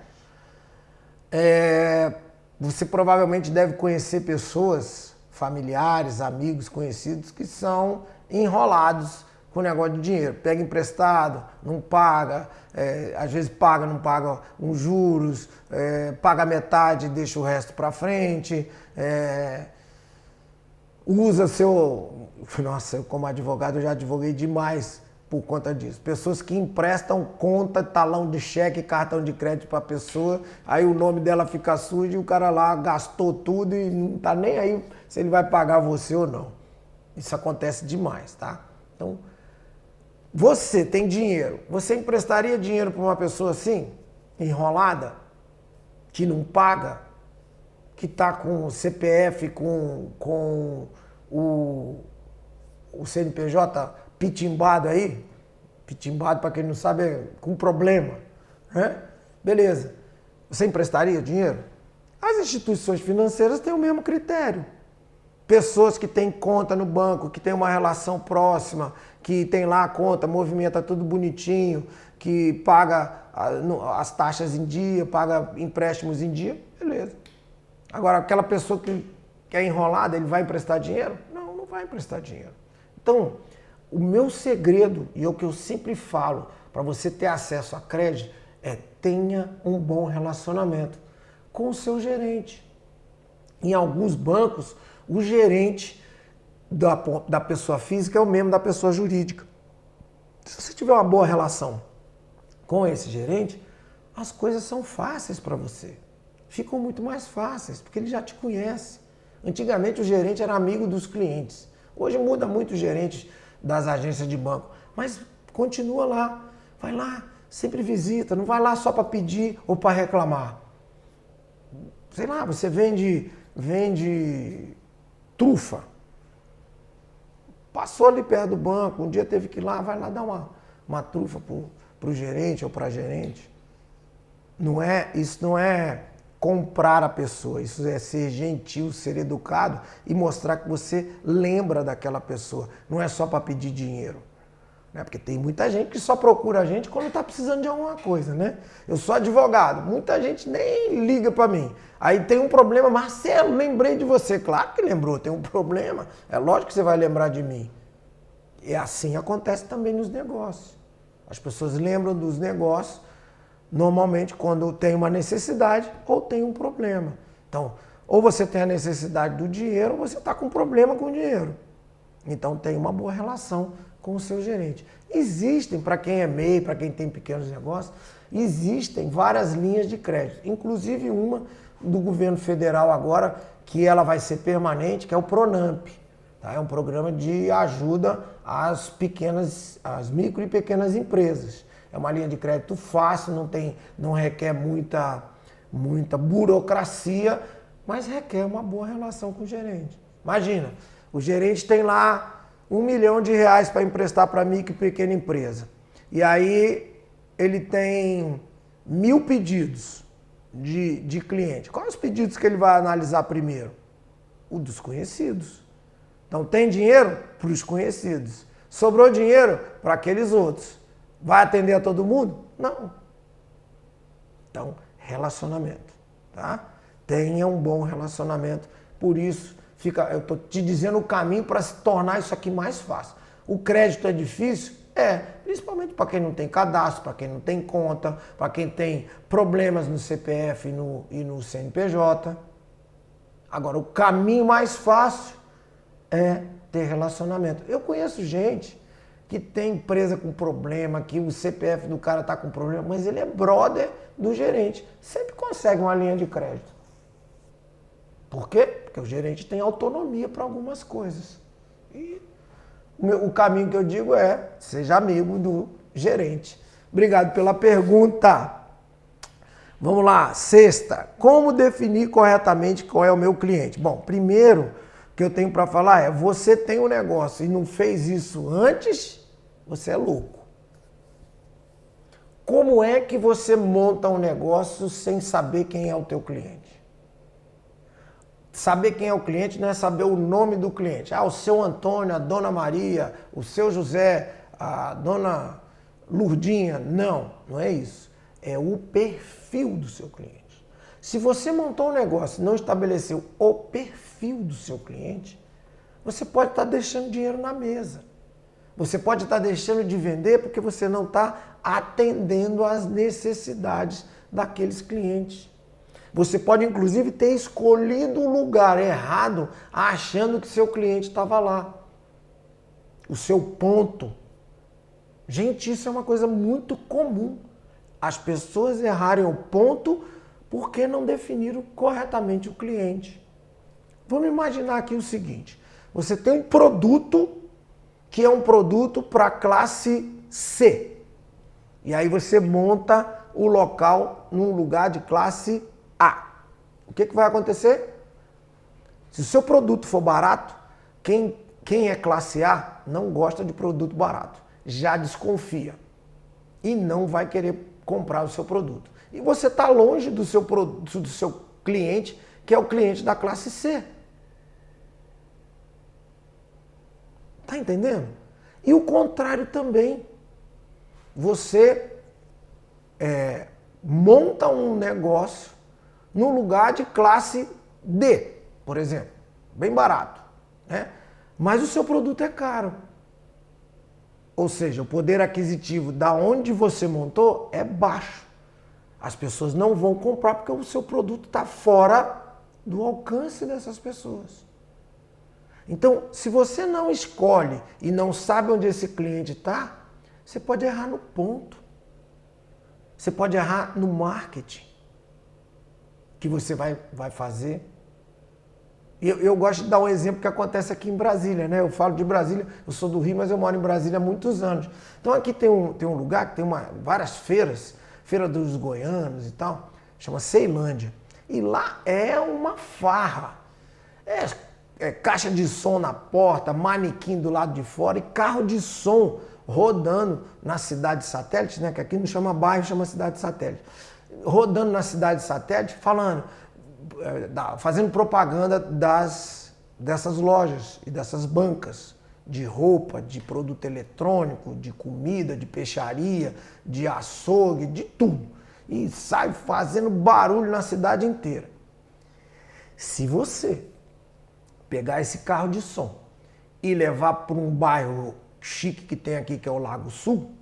Você provavelmente deve conhecer pessoas, familiares, amigos, conhecidos, que são enrolados com o negócio de dinheiro. Pega emprestado, não paga, às vezes paga, não paga uns juros, paga metade e deixa o resto para frente, usa seu... Nossa, eu como advogado eu já advoguei demais por conta disso. Pessoas que emprestam conta, talão de cheque, cartão de crédito para a pessoa, aí o nome dela fica sujo e o cara lá gastou tudo e não tá nem aí se ele vai pagar você ou não. Isso acontece demais, tá? Então, você tem dinheiro. Você emprestaria dinheiro para uma pessoa assim, enrolada, que não paga, que tá com o CPF, com o CNPJ pitimbado aí, pitimbado para quem não sabe é com problema, né? Beleza. Você emprestaria dinheiro? As instituições financeiras têm o mesmo critério. Pessoas que têm conta no banco, que têm uma relação próxima, que tem lá a conta, movimenta tudo bonitinho, que paga as taxas em dia, paga empréstimos em dia, beleza. Agora, aquela pessoa que é enrolada, ele vai emprestar dinheiro? Não, não vai emprestar dinheiro. Então, o meu segredo, e é o que eu sempre falo, para você ter acesso a crédito, é tenha um bom relacionamento com o seu gerente. Em alguns bancos, o gerente da pessoa física é o mesmo da pessoa jurídica. Se você tiver uma boa relação com esse gerente, as coisas são fáceis para você. Ficam muito mais fáceis, porque ele já te conhece. Antigamente o gerente era amigo dos clientes. Hoje muda muito o gerente das agências de banco, mas continua lá, vai lá, sempre visita, não vai lá só para pedir ou para reclamar. Sei lá, você vende trufa, passou ali perto do banco, um dia teve que ir lá, vai lá dar uma trufa pro gerente ou para a gerente. Isso não é comprar a pessoa, isso é ser gentil, ser educado e mostrar que você lembra daquela pessoa. Não é só para pedir dinheiro, né? Porque tem muita gente que só procura a gente quando está precisando de alguma coisa, né? Eu sou advogado, muita gente nem liga para mim. Aí tem um problema, Marcelo, lembrei de você. Claro que lembrou, tem um problema, é lógico que você vai lembrar de mim. E assim acontece também nos negócios. As pessoas lembram dos negócios normalmente quando tem uma necessidade ou tem um problema. Então, ou você tem a necessidade do dinheiro ou você está com um problema com o dinheiro. Então, tem uma boa relação com o seu gerente. Existem, para quem é MEI, para quem tem pequenos negócios, existem várias linhas de crédito. Inclusive uma do governo federal agora, que ela vai ser permanente, que é o Pronamp. Tá? É um programa de ajuda às micro e pequenas empresas. É uma linha de crédito fácil, não requer muita burocracia, mas requer uma boa relação com o gerente. Imagina, o gerente tem lá R$ 1 milhão para emprestar para micro e pequena empresa. E aí ele tem 1.000 pedidos de cliente. Quais os pedidos que ele vai analisar primeiro? O dos conhecidos. Então tem dinheiro para os conhecidos. Sobrou dinheiro para aqueles outros. Vai atender a todo mundo? Não. Então, relacionamento, tá? Tenha um bom relacionamento. Por isso, eu estou te dizendo o caminho para se tornar isso aqui mais fácil. O crédito é difícil? É, principalmente para quem não tem cadastro, para quem não tem conta, para quem tem problemas no CPF e no CNPJ. Agora, o caminho mais fácil é ter relacionamento. Eu conheço gente que tem empresa com problema, que o CPF do cara está com problema, mas ele é brother do gerente. Sempre consegue uma linha de crédito. Por quê? Porque o gerente tem autonomia para algumas coisas. E o caminho que eu digo é, seja amigo do gerente. Obrigado pela pergunta. Vamos lá, sexta. Como definir corretamente qual é o meu cliente? Bom, primeiro que eu tenho para falar é, você tem um negócio e não fez isso antes, você é louco. Como é que você monta um negócio sem saber quem é o teu cliente? Saber quem é o cliente não é saber o nome do cliente. Ah, o seu Antônio, a dona Maria, o seu José, a dona Lurdinha. Não, não é isso. É o perfil do seu cliente. Se você montou um negócio e não estabeleceu o perfil do seu cliente, você pode estar deixando dinheiro na mesa. Você pode estar deixando de vender porque você não está atendendo às necessidades daqueles clientes. Você pode, inclusive, ter escolhido um lugar errado achando que seu cliente estava lá. O seu ponto. Gente, isso é uma coisa muito comum. As pessoas errarem o ponto porque não definiram corretamente o cliente. Vamos imaginar aqui o seguinte. Você tem um produto que é um produto para a classe C. E aí você monta o local num lugar de classe A. O que vai acontecer? Se o seu produto for barato, quem é classe A não gosta de produto barato. Já desconfia. E não vai querer comprar o seu produto. E você está longe do seu cliente, que é o cliente da classe C. Tá entendendo? E o contrário também. Você monta um negócio no lugar de classe D, por exemplo. Bem barato, né? Mas o seu produto é caro. Ou seja, o poder aquisitivo da onde você montou é baixo. As pessoas não vão comprar porque o seu produto está fora do alcance dessas pessoas. Então, se você não escolhe e não sabe onde esse cliente está, você pode errar no ponto. Você pode errar no marketing que você vai fazer. Eu gosto de dar um exemplo que acontece aqui em Brasília, né? Eu falo de Brasília, eu sou do Rio, mas eu moro em Brasília há muitos anos. Então aqui tem um lugar que tem várias feiras, Feira dos Goianos e tal, chama Ceilândia. E lá é uma farra. É caixa de som na porta, manequim do lado de fora e carro de som rodando na cidade satélite, né? Que aqui não chama bairro, chama cidade satélite. Rodando na cidade satélite, falando, fazendo propaganda dessas lojas e dessas bancas de roupa, de produto eletrônico, de comida, de peixaria, de açougue, de tudo. E sai fazendo barulho na cidade inteira. Se você pegar esse carro de som e levar para um bairro chique que tem aqui, que é o Lago Sul,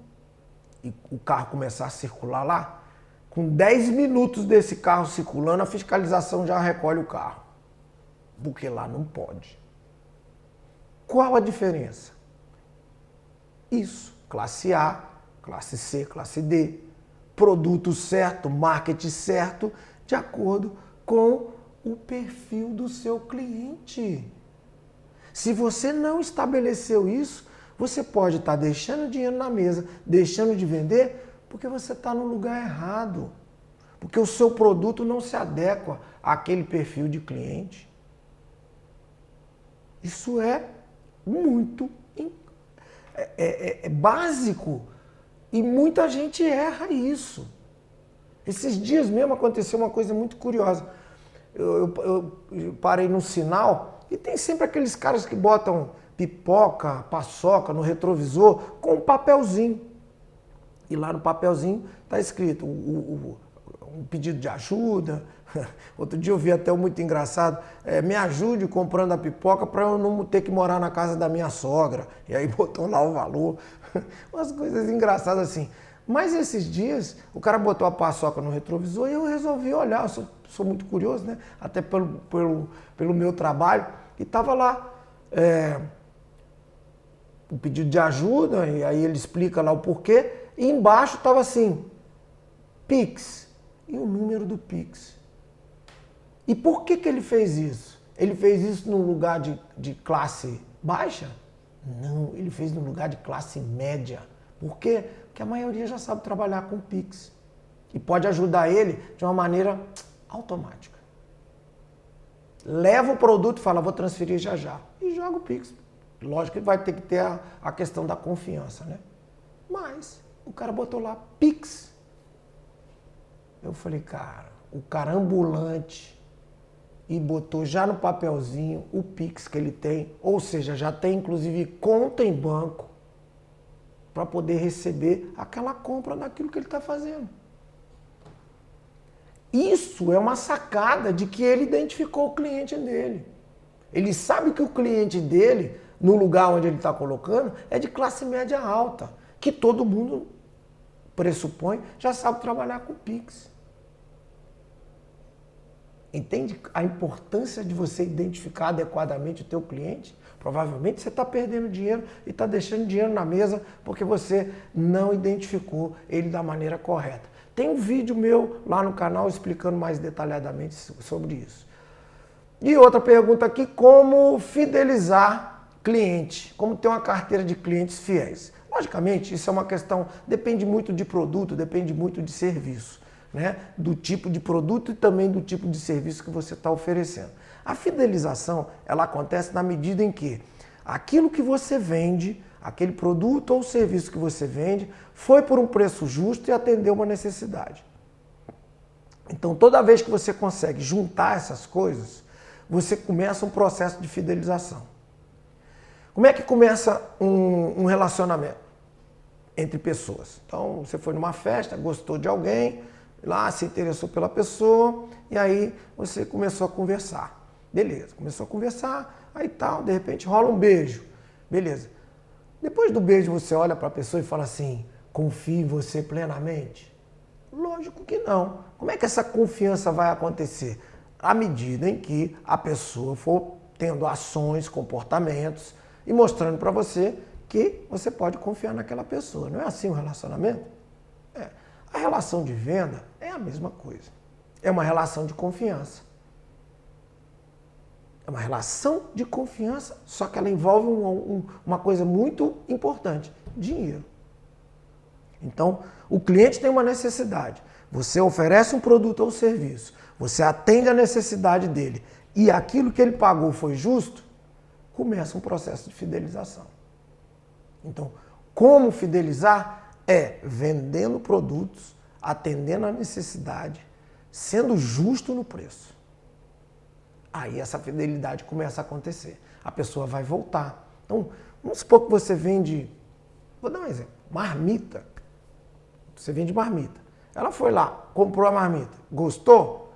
e o carro começar a circular lá, com 10 minutos desse carro circulando, a fiscalização já recolhe o carro. Porque lá não pode. Qual a diferença? Isso, classe A, classe C, classe D, produto certo, marketing certo, de acordo com o perfil do seu cliente. Se você não estabeleceu isso, você pode estar deixando dinheiro na mesa, deixando de vender, porque você está no lugar errado. Porque o seu produto não se adequa àquele perfil de cliente. Isso é muito É básico e muita gente erra isso. Esses dias mesmo aconteceu uma coisa muito curiosa. Eu parei no sinal e tem sempre aqueles caras que botam pipoca, paçoca no retrovisor com um papelzinho. E lá no papelzinho está escrito um pedido de ajuda. Outro dia eu vi até um muito engraçado, me ajude comprando a pipoca para eu não ter que morar na casa da minha sogra. E aí botou lá o valor. Umas coisas engraçadas assim. Mas esses dias o cara botou a paçoca no retrovisor e eu resolvi olhar. Eu sou muito curioso, né? Até pelo meu trabalho. E estava lá o pedido de ajuda, e aí ele explica lá o porquê. E embaixo estava assim, Pix. E o número do Pix. E por que ele fez isso? Ele fez isso num lugar de classe baixa? Não, ele fez num lugar de classe média. Por quê? Porque a maioria já sabe trabalhar com Pix. E pode ajudar ele de uma maneira automática. Leva o produto e fala, vou transferir já já. E joga o Pix. Lógico que vai ter que ter a questão da confiança, né? Mas o cara botou lá Pix. Eu falei, cara, o cara ambulante e botou já no papelzinho o Pix que ele tem, ou seja, já tem inclusive conta em banco para poder receber aquela compra daquilo que ele está fazendo. Isso é uma sacada de que ele identificou o cliente dele. Ele sabe que o cliente dele, no lugar onde ele está colocando, é de classe média alta, que todo mundo pressupõe já sabe trabalhar com Pix. Entende a importância de você identificar adequadamente o teu cliente? Provavelmente você está perdendo dinheiro e está deixando dinheiro na mesa porque você não identificou ele da maneira correta. Tem um vídeo meu lá no canal explicando mais detalhadamente sobre isso. E outra pergunta aqui, como fidelizar cliente? Como ter uma carteira de clientes fiéis? Logicamente, isso é uma questão, depende muito de produto, depende muito de serviço. Né, do tipo de produto e também do tipo de serviço que você está oferecendo. A fidelização, ela acontece na medida em que aquilo que você vende, aquele produto ou serviço que você vende, foi por um preço justo e atendeu uma necessidade. Então, toda vez que você consegue juntar essas coisas, você começa um processo de fidelização. Como é que começa um relacionamento entre pessoas? Então, você foi numa festa, gostou de alguém, lá se interessou pela pessoa e aí você começou a conversar. Beleza, começou a conversar, aí tal, de repente rola um beijo. Beleza. Depois do beijo você olha para a pessoa e fala assim, confio em você plenamente? Lógico que não. Como é que essa confiança vai acontecer? À medida em que a pessoa for tendo ações, comportamentos e mostrando para você que você pode confiar naquela pessoa. Não é assim o relacionamento? A relação de venda é a mesma coisa. É uma relação de confiança. É uma relação de confiança, só que ela envolve uma coisa muito importante, dinheiro. Então, o cliente tem uma necessidade. Você oferece um produto ou serviço, você atende a necessidade dele e aquilo que ele pagou foi justo, começa um processo de fidelização. Então, como fidelizar? Vendendo produtos, atendendo a necessidade, sendo justo no preço. Aí essa fidelidade começa a acontecer. A pessoa vai voltar. Então, vamos supor que você vende, vou dar um exemplo, marmita. Você vende marmita. Ela foi lá, comprou a marmita, gostou?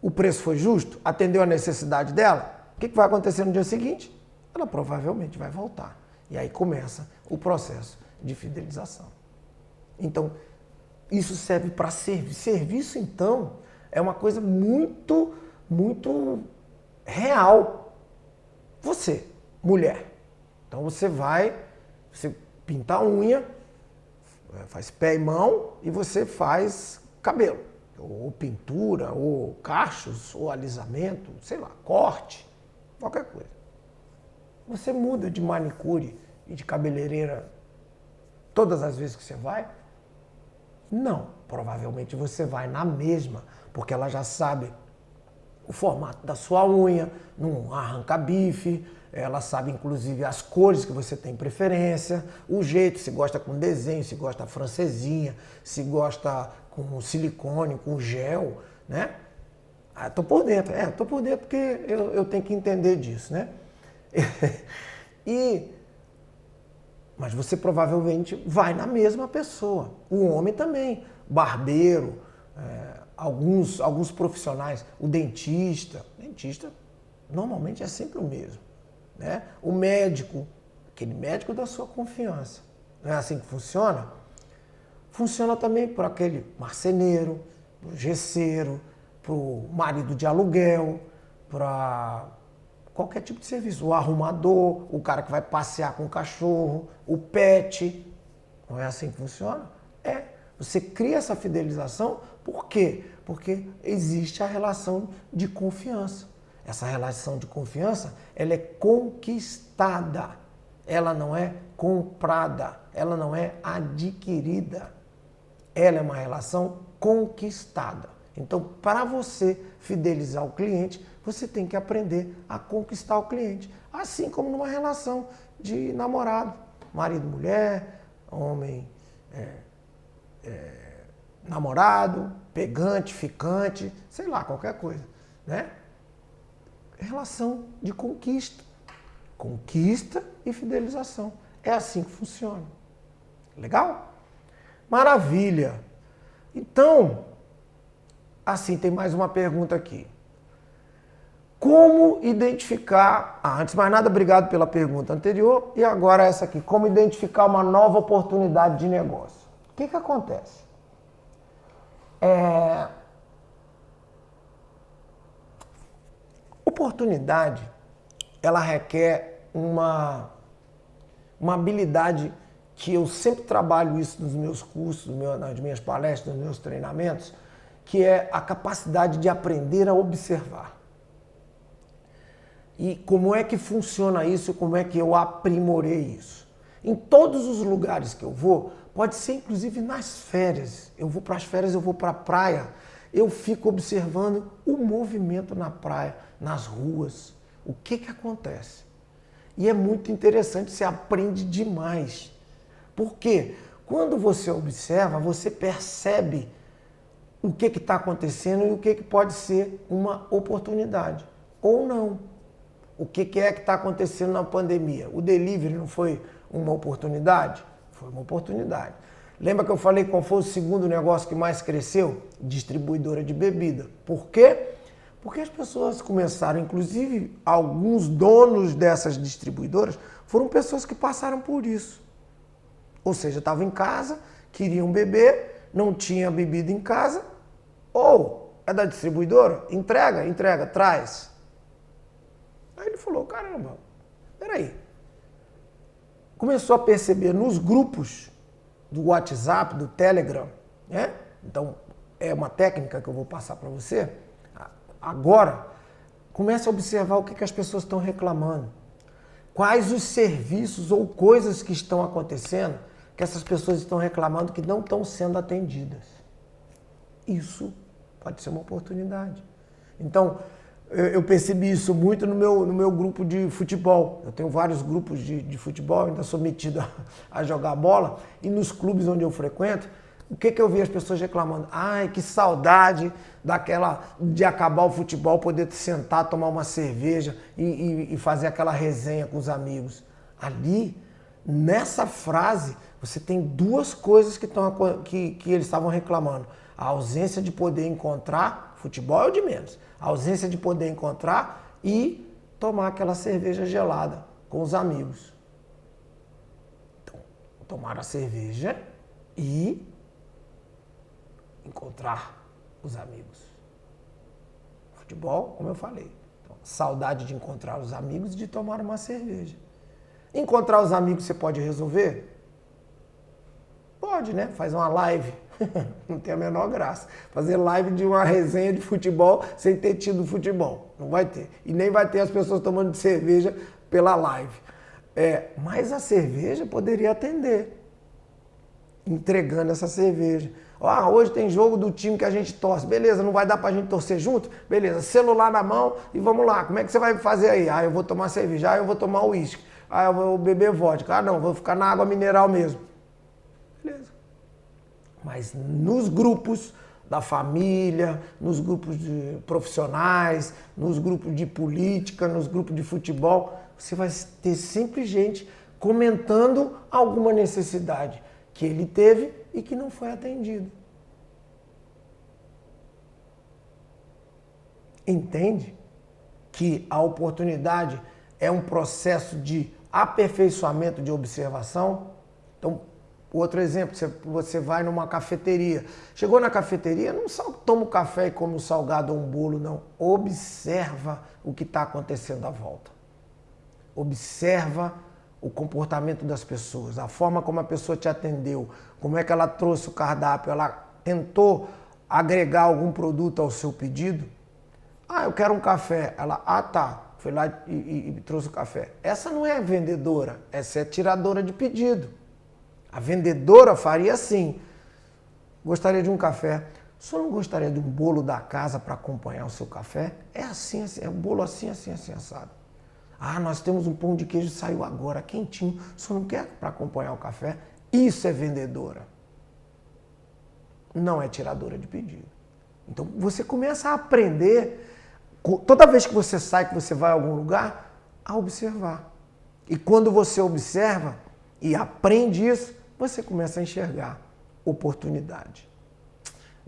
O preço foi justo? Atendeu a necessidade dela? O que vai acontecer no dia seguinte? Ela provavelmente vai voltar. E aí começa o processo de fidelização. Então, isso serve para serviço. Serviço, então, é uma coisa muito, muito real. Você, mulher. Então, você pinta a unha, faz pé e mão e você faz cabelo. Ou pintura, ou cachos, ou alisamento, sei lá, corte, qualquer coisa. Você muda de manicure e de cabeleireira todas as vezes que você vai? Não, provavelmente você vai na mesma, porque ela já sabe o formato da sua unha, não arranca bife, ela sabe inclusive as cores que você tem preferência, o jeito, se gosta com desenho, se gosta francesinha, se gosta com silicone, com gel, né? Ah, tô por dentro, tô por dentro porque eu tenho que entender disso, né? Mas você provavelmente vai na mesma pessoa. O homem também, barbeiro, alguns profissionais, o dentista normalmente é sempre o mesmo, né? O médico, aquele médico da sua confiança. Não é assim que funciona? Funciona também para aquele marceneiro, para o gesseiro, para o marido de aluguel, para qualquer tipo de serviço. O arrumador, o cara que vai passear com o cachorro, o pet. Não é assim que funciona? Você cria essa fidelização, por quê? Porque existe a relação de confiança. Essa relação de confiança, ela é conquistada. Ela não é comprada, ela não é adquirida. Ela é uma relação conquistada. Então, para você fidelizar o cliente, você tem que aprender a conquistar o cliente. Assim como numa relação de namorado, marido, mulher, homem, namorado, pegante, ficante, sei lá, qualquer coisa, né? Relação de conquista. Conquista e fidelização. É assim que funciona. Legal? Maravilha! Então, assim, tem mais uma pergunta aqui. Como identificar... antes de mais nada, obrigado pela pergunta anterior. E agora essa aqui. Como identificar uma nova oportunidade de negócio? O que acontece? Oportunidade, ela requer uma habilidade que eu sempre trabalho isso nos meus cursos, nas minhas palestras, nos meus treinamentos, que é a capacidade de aprender a observar. E como é que funciona isso, como é que eu aprimorei isso? Em todos os lugares que eu vou, pode ser inclusive nas férias. Eu vou para as férias, eu vou para a praia, eu fico observando o movimento na praia, nas ruas, o que acontece. E é muito interessante, você aprende demais. Por quê? Quando você observa, você percebe o que está acontecendo e o que pode ser uma oportunidade. Ou não. O que é que está acontecendo na pandemia? O delivery não foi uma oportunidade? Foi uma oportunidade. Lembra que eu falei qual foi o segundo negócio que mais cresceu? Distribuidora de bebida. Por quê? Porque as pessoas começaram, inclusive alguns donos dessas distribuidoras, foram pessoas que passaram por isso. Ou seja, estavam em casa, queriam beber, não tinha bebida em casa, ou é da distribuidora? Entrega, traz. Aí ele falou, caramba, peraí. Começou a perceber nos grupos do WhatsApp, do Telegram, né? Então, é uma técnica que eu vou passar para você. Agora, comece a observar o que as pessoas estão reclamando. Quais os serviços ou coisas que estão acontecendo que essas pessoas estão reclamando que não estão sendo atendidas. Isso pode ser uma oportunidade. Então, eu percebi isso muito no meu grupo de futebol. Eu tenho vários grupos de futebol, ainda sou metido a jogar bola. E nos clubes onde eu frequento, o que eu vi as pessoas reclamando? Ai, que saudade de acabar o futebol, poder sentar, tomar uma cerveja e fazer aquela resenha com os amigos. Ali, nessa frase, você tem duas coisas que eles estavam reclamando. A ausência de poder encontrar, futebol é o de menos, a ausência de poder encontrar e tomar aquela cerveja gelada com os amigos. Então, tomar a cerveja e encontrar os amigos. Futebol, como eu falei, então, saudade de encontrar os amigos e de tomar uma cerveja. Encontrar os amigos você pode resolver? Pode, né? Faz uma live. Não tem a menor graça. Fazer live de uma resenha de futebol sem ter tido futebol. Não vai ter. E nem vai ter as pessoas tomando cerveja pela live. Mas a cerveja poderia atender. Entregando essa cerveja. Ah, hoje tem jogo do time que a gente torce. Beleza, não vai dar pra gente torcer junto? Beleza, celular na mão e vamos lá. Como é que você vai fazer aí? Ah, eu vou tomar cerveja, ah, eu vou tomar uísque, ah, eu vou beber vodka. Ah, não, vou ficar na água mineral mesmo. Beleza. Mas nos grupos da família, nos grupos de profissionais, nos grupos de política, nos grupos de futebol, você vai ter sempre gente comentando alguma necessidade que ele teve e que não foi atendido. Entende que a oportunidade é um processo de aperfeiçoamento de observação? Então, outro exemplo, você vai numa cafeteria. Chegou na cafeteria, não só toma o café e come um salgado ou um bolo, não. Observa o que está acontecendo à volta. Observa o comportamento das pessoas, a forma como a pessoa te atendeu, como é que ela trouxe o cardápio, ela tentou agregar algum produto ao seu pedido. Ah, eu quero um café. Ela, tá, foi lá e trouxe o café. Essa não é vendedora, essa é tiradora de pedido. A vendedora faria assim: gostaria de um café. O senhor não gostaria de um bolo da casa para acompanhar o seu café? É assim, é um bolo assim, assado. Ah, nós temos um pão de queijo que saiu agora, quentinho. O senhor não quer para acompanhar o café? Isso é vendedora. Não é tiradora de pedido. Então você começa a aprender, toda vez que você sai, que você vai a algum lugar, a observar. E quando você observa e aprende isso, você começa a enxergar oportunidade.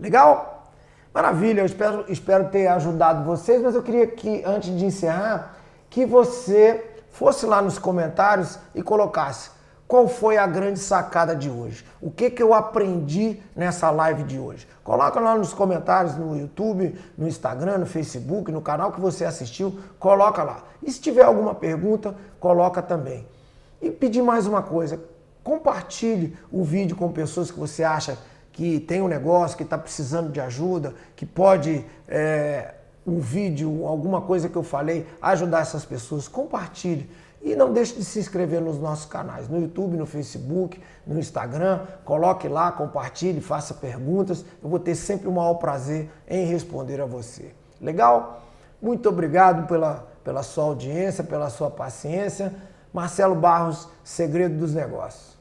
Legal? Maravilha, eu espero ter ajudado vocês, mas eu queria que, antes de encerrar, que você fosse lá nos comentários e colocasse qual foi a grande sacada de hoje. O que eu aprendi nessa live de hoje? Coloca lá nos comentários no YouTube, no Instagram, no Facebook, no canal que você assistiu, coloca lá. E se tiver alguma pergunta, coloca também. E pedir mais uma coisa, compartilhe o vídeo com pessoas que você acha que tem um negócio, que está precisando de ajuda, que pode... um vídeo, alguma coisa que eu falei, ajudar essas pessoas, compartilhe. E não deixe de se inscrever nos nossos canais, no YouTube, no Facebook, no Instagram. Coloque lá, compartilhe, faça perguntas. Eu vou ter sempre o maior prazer em responder a você. Legal? Muito obrigado pela sua audiência, pela sua paciência. Marcelo Barros, Segredo dos Negócios.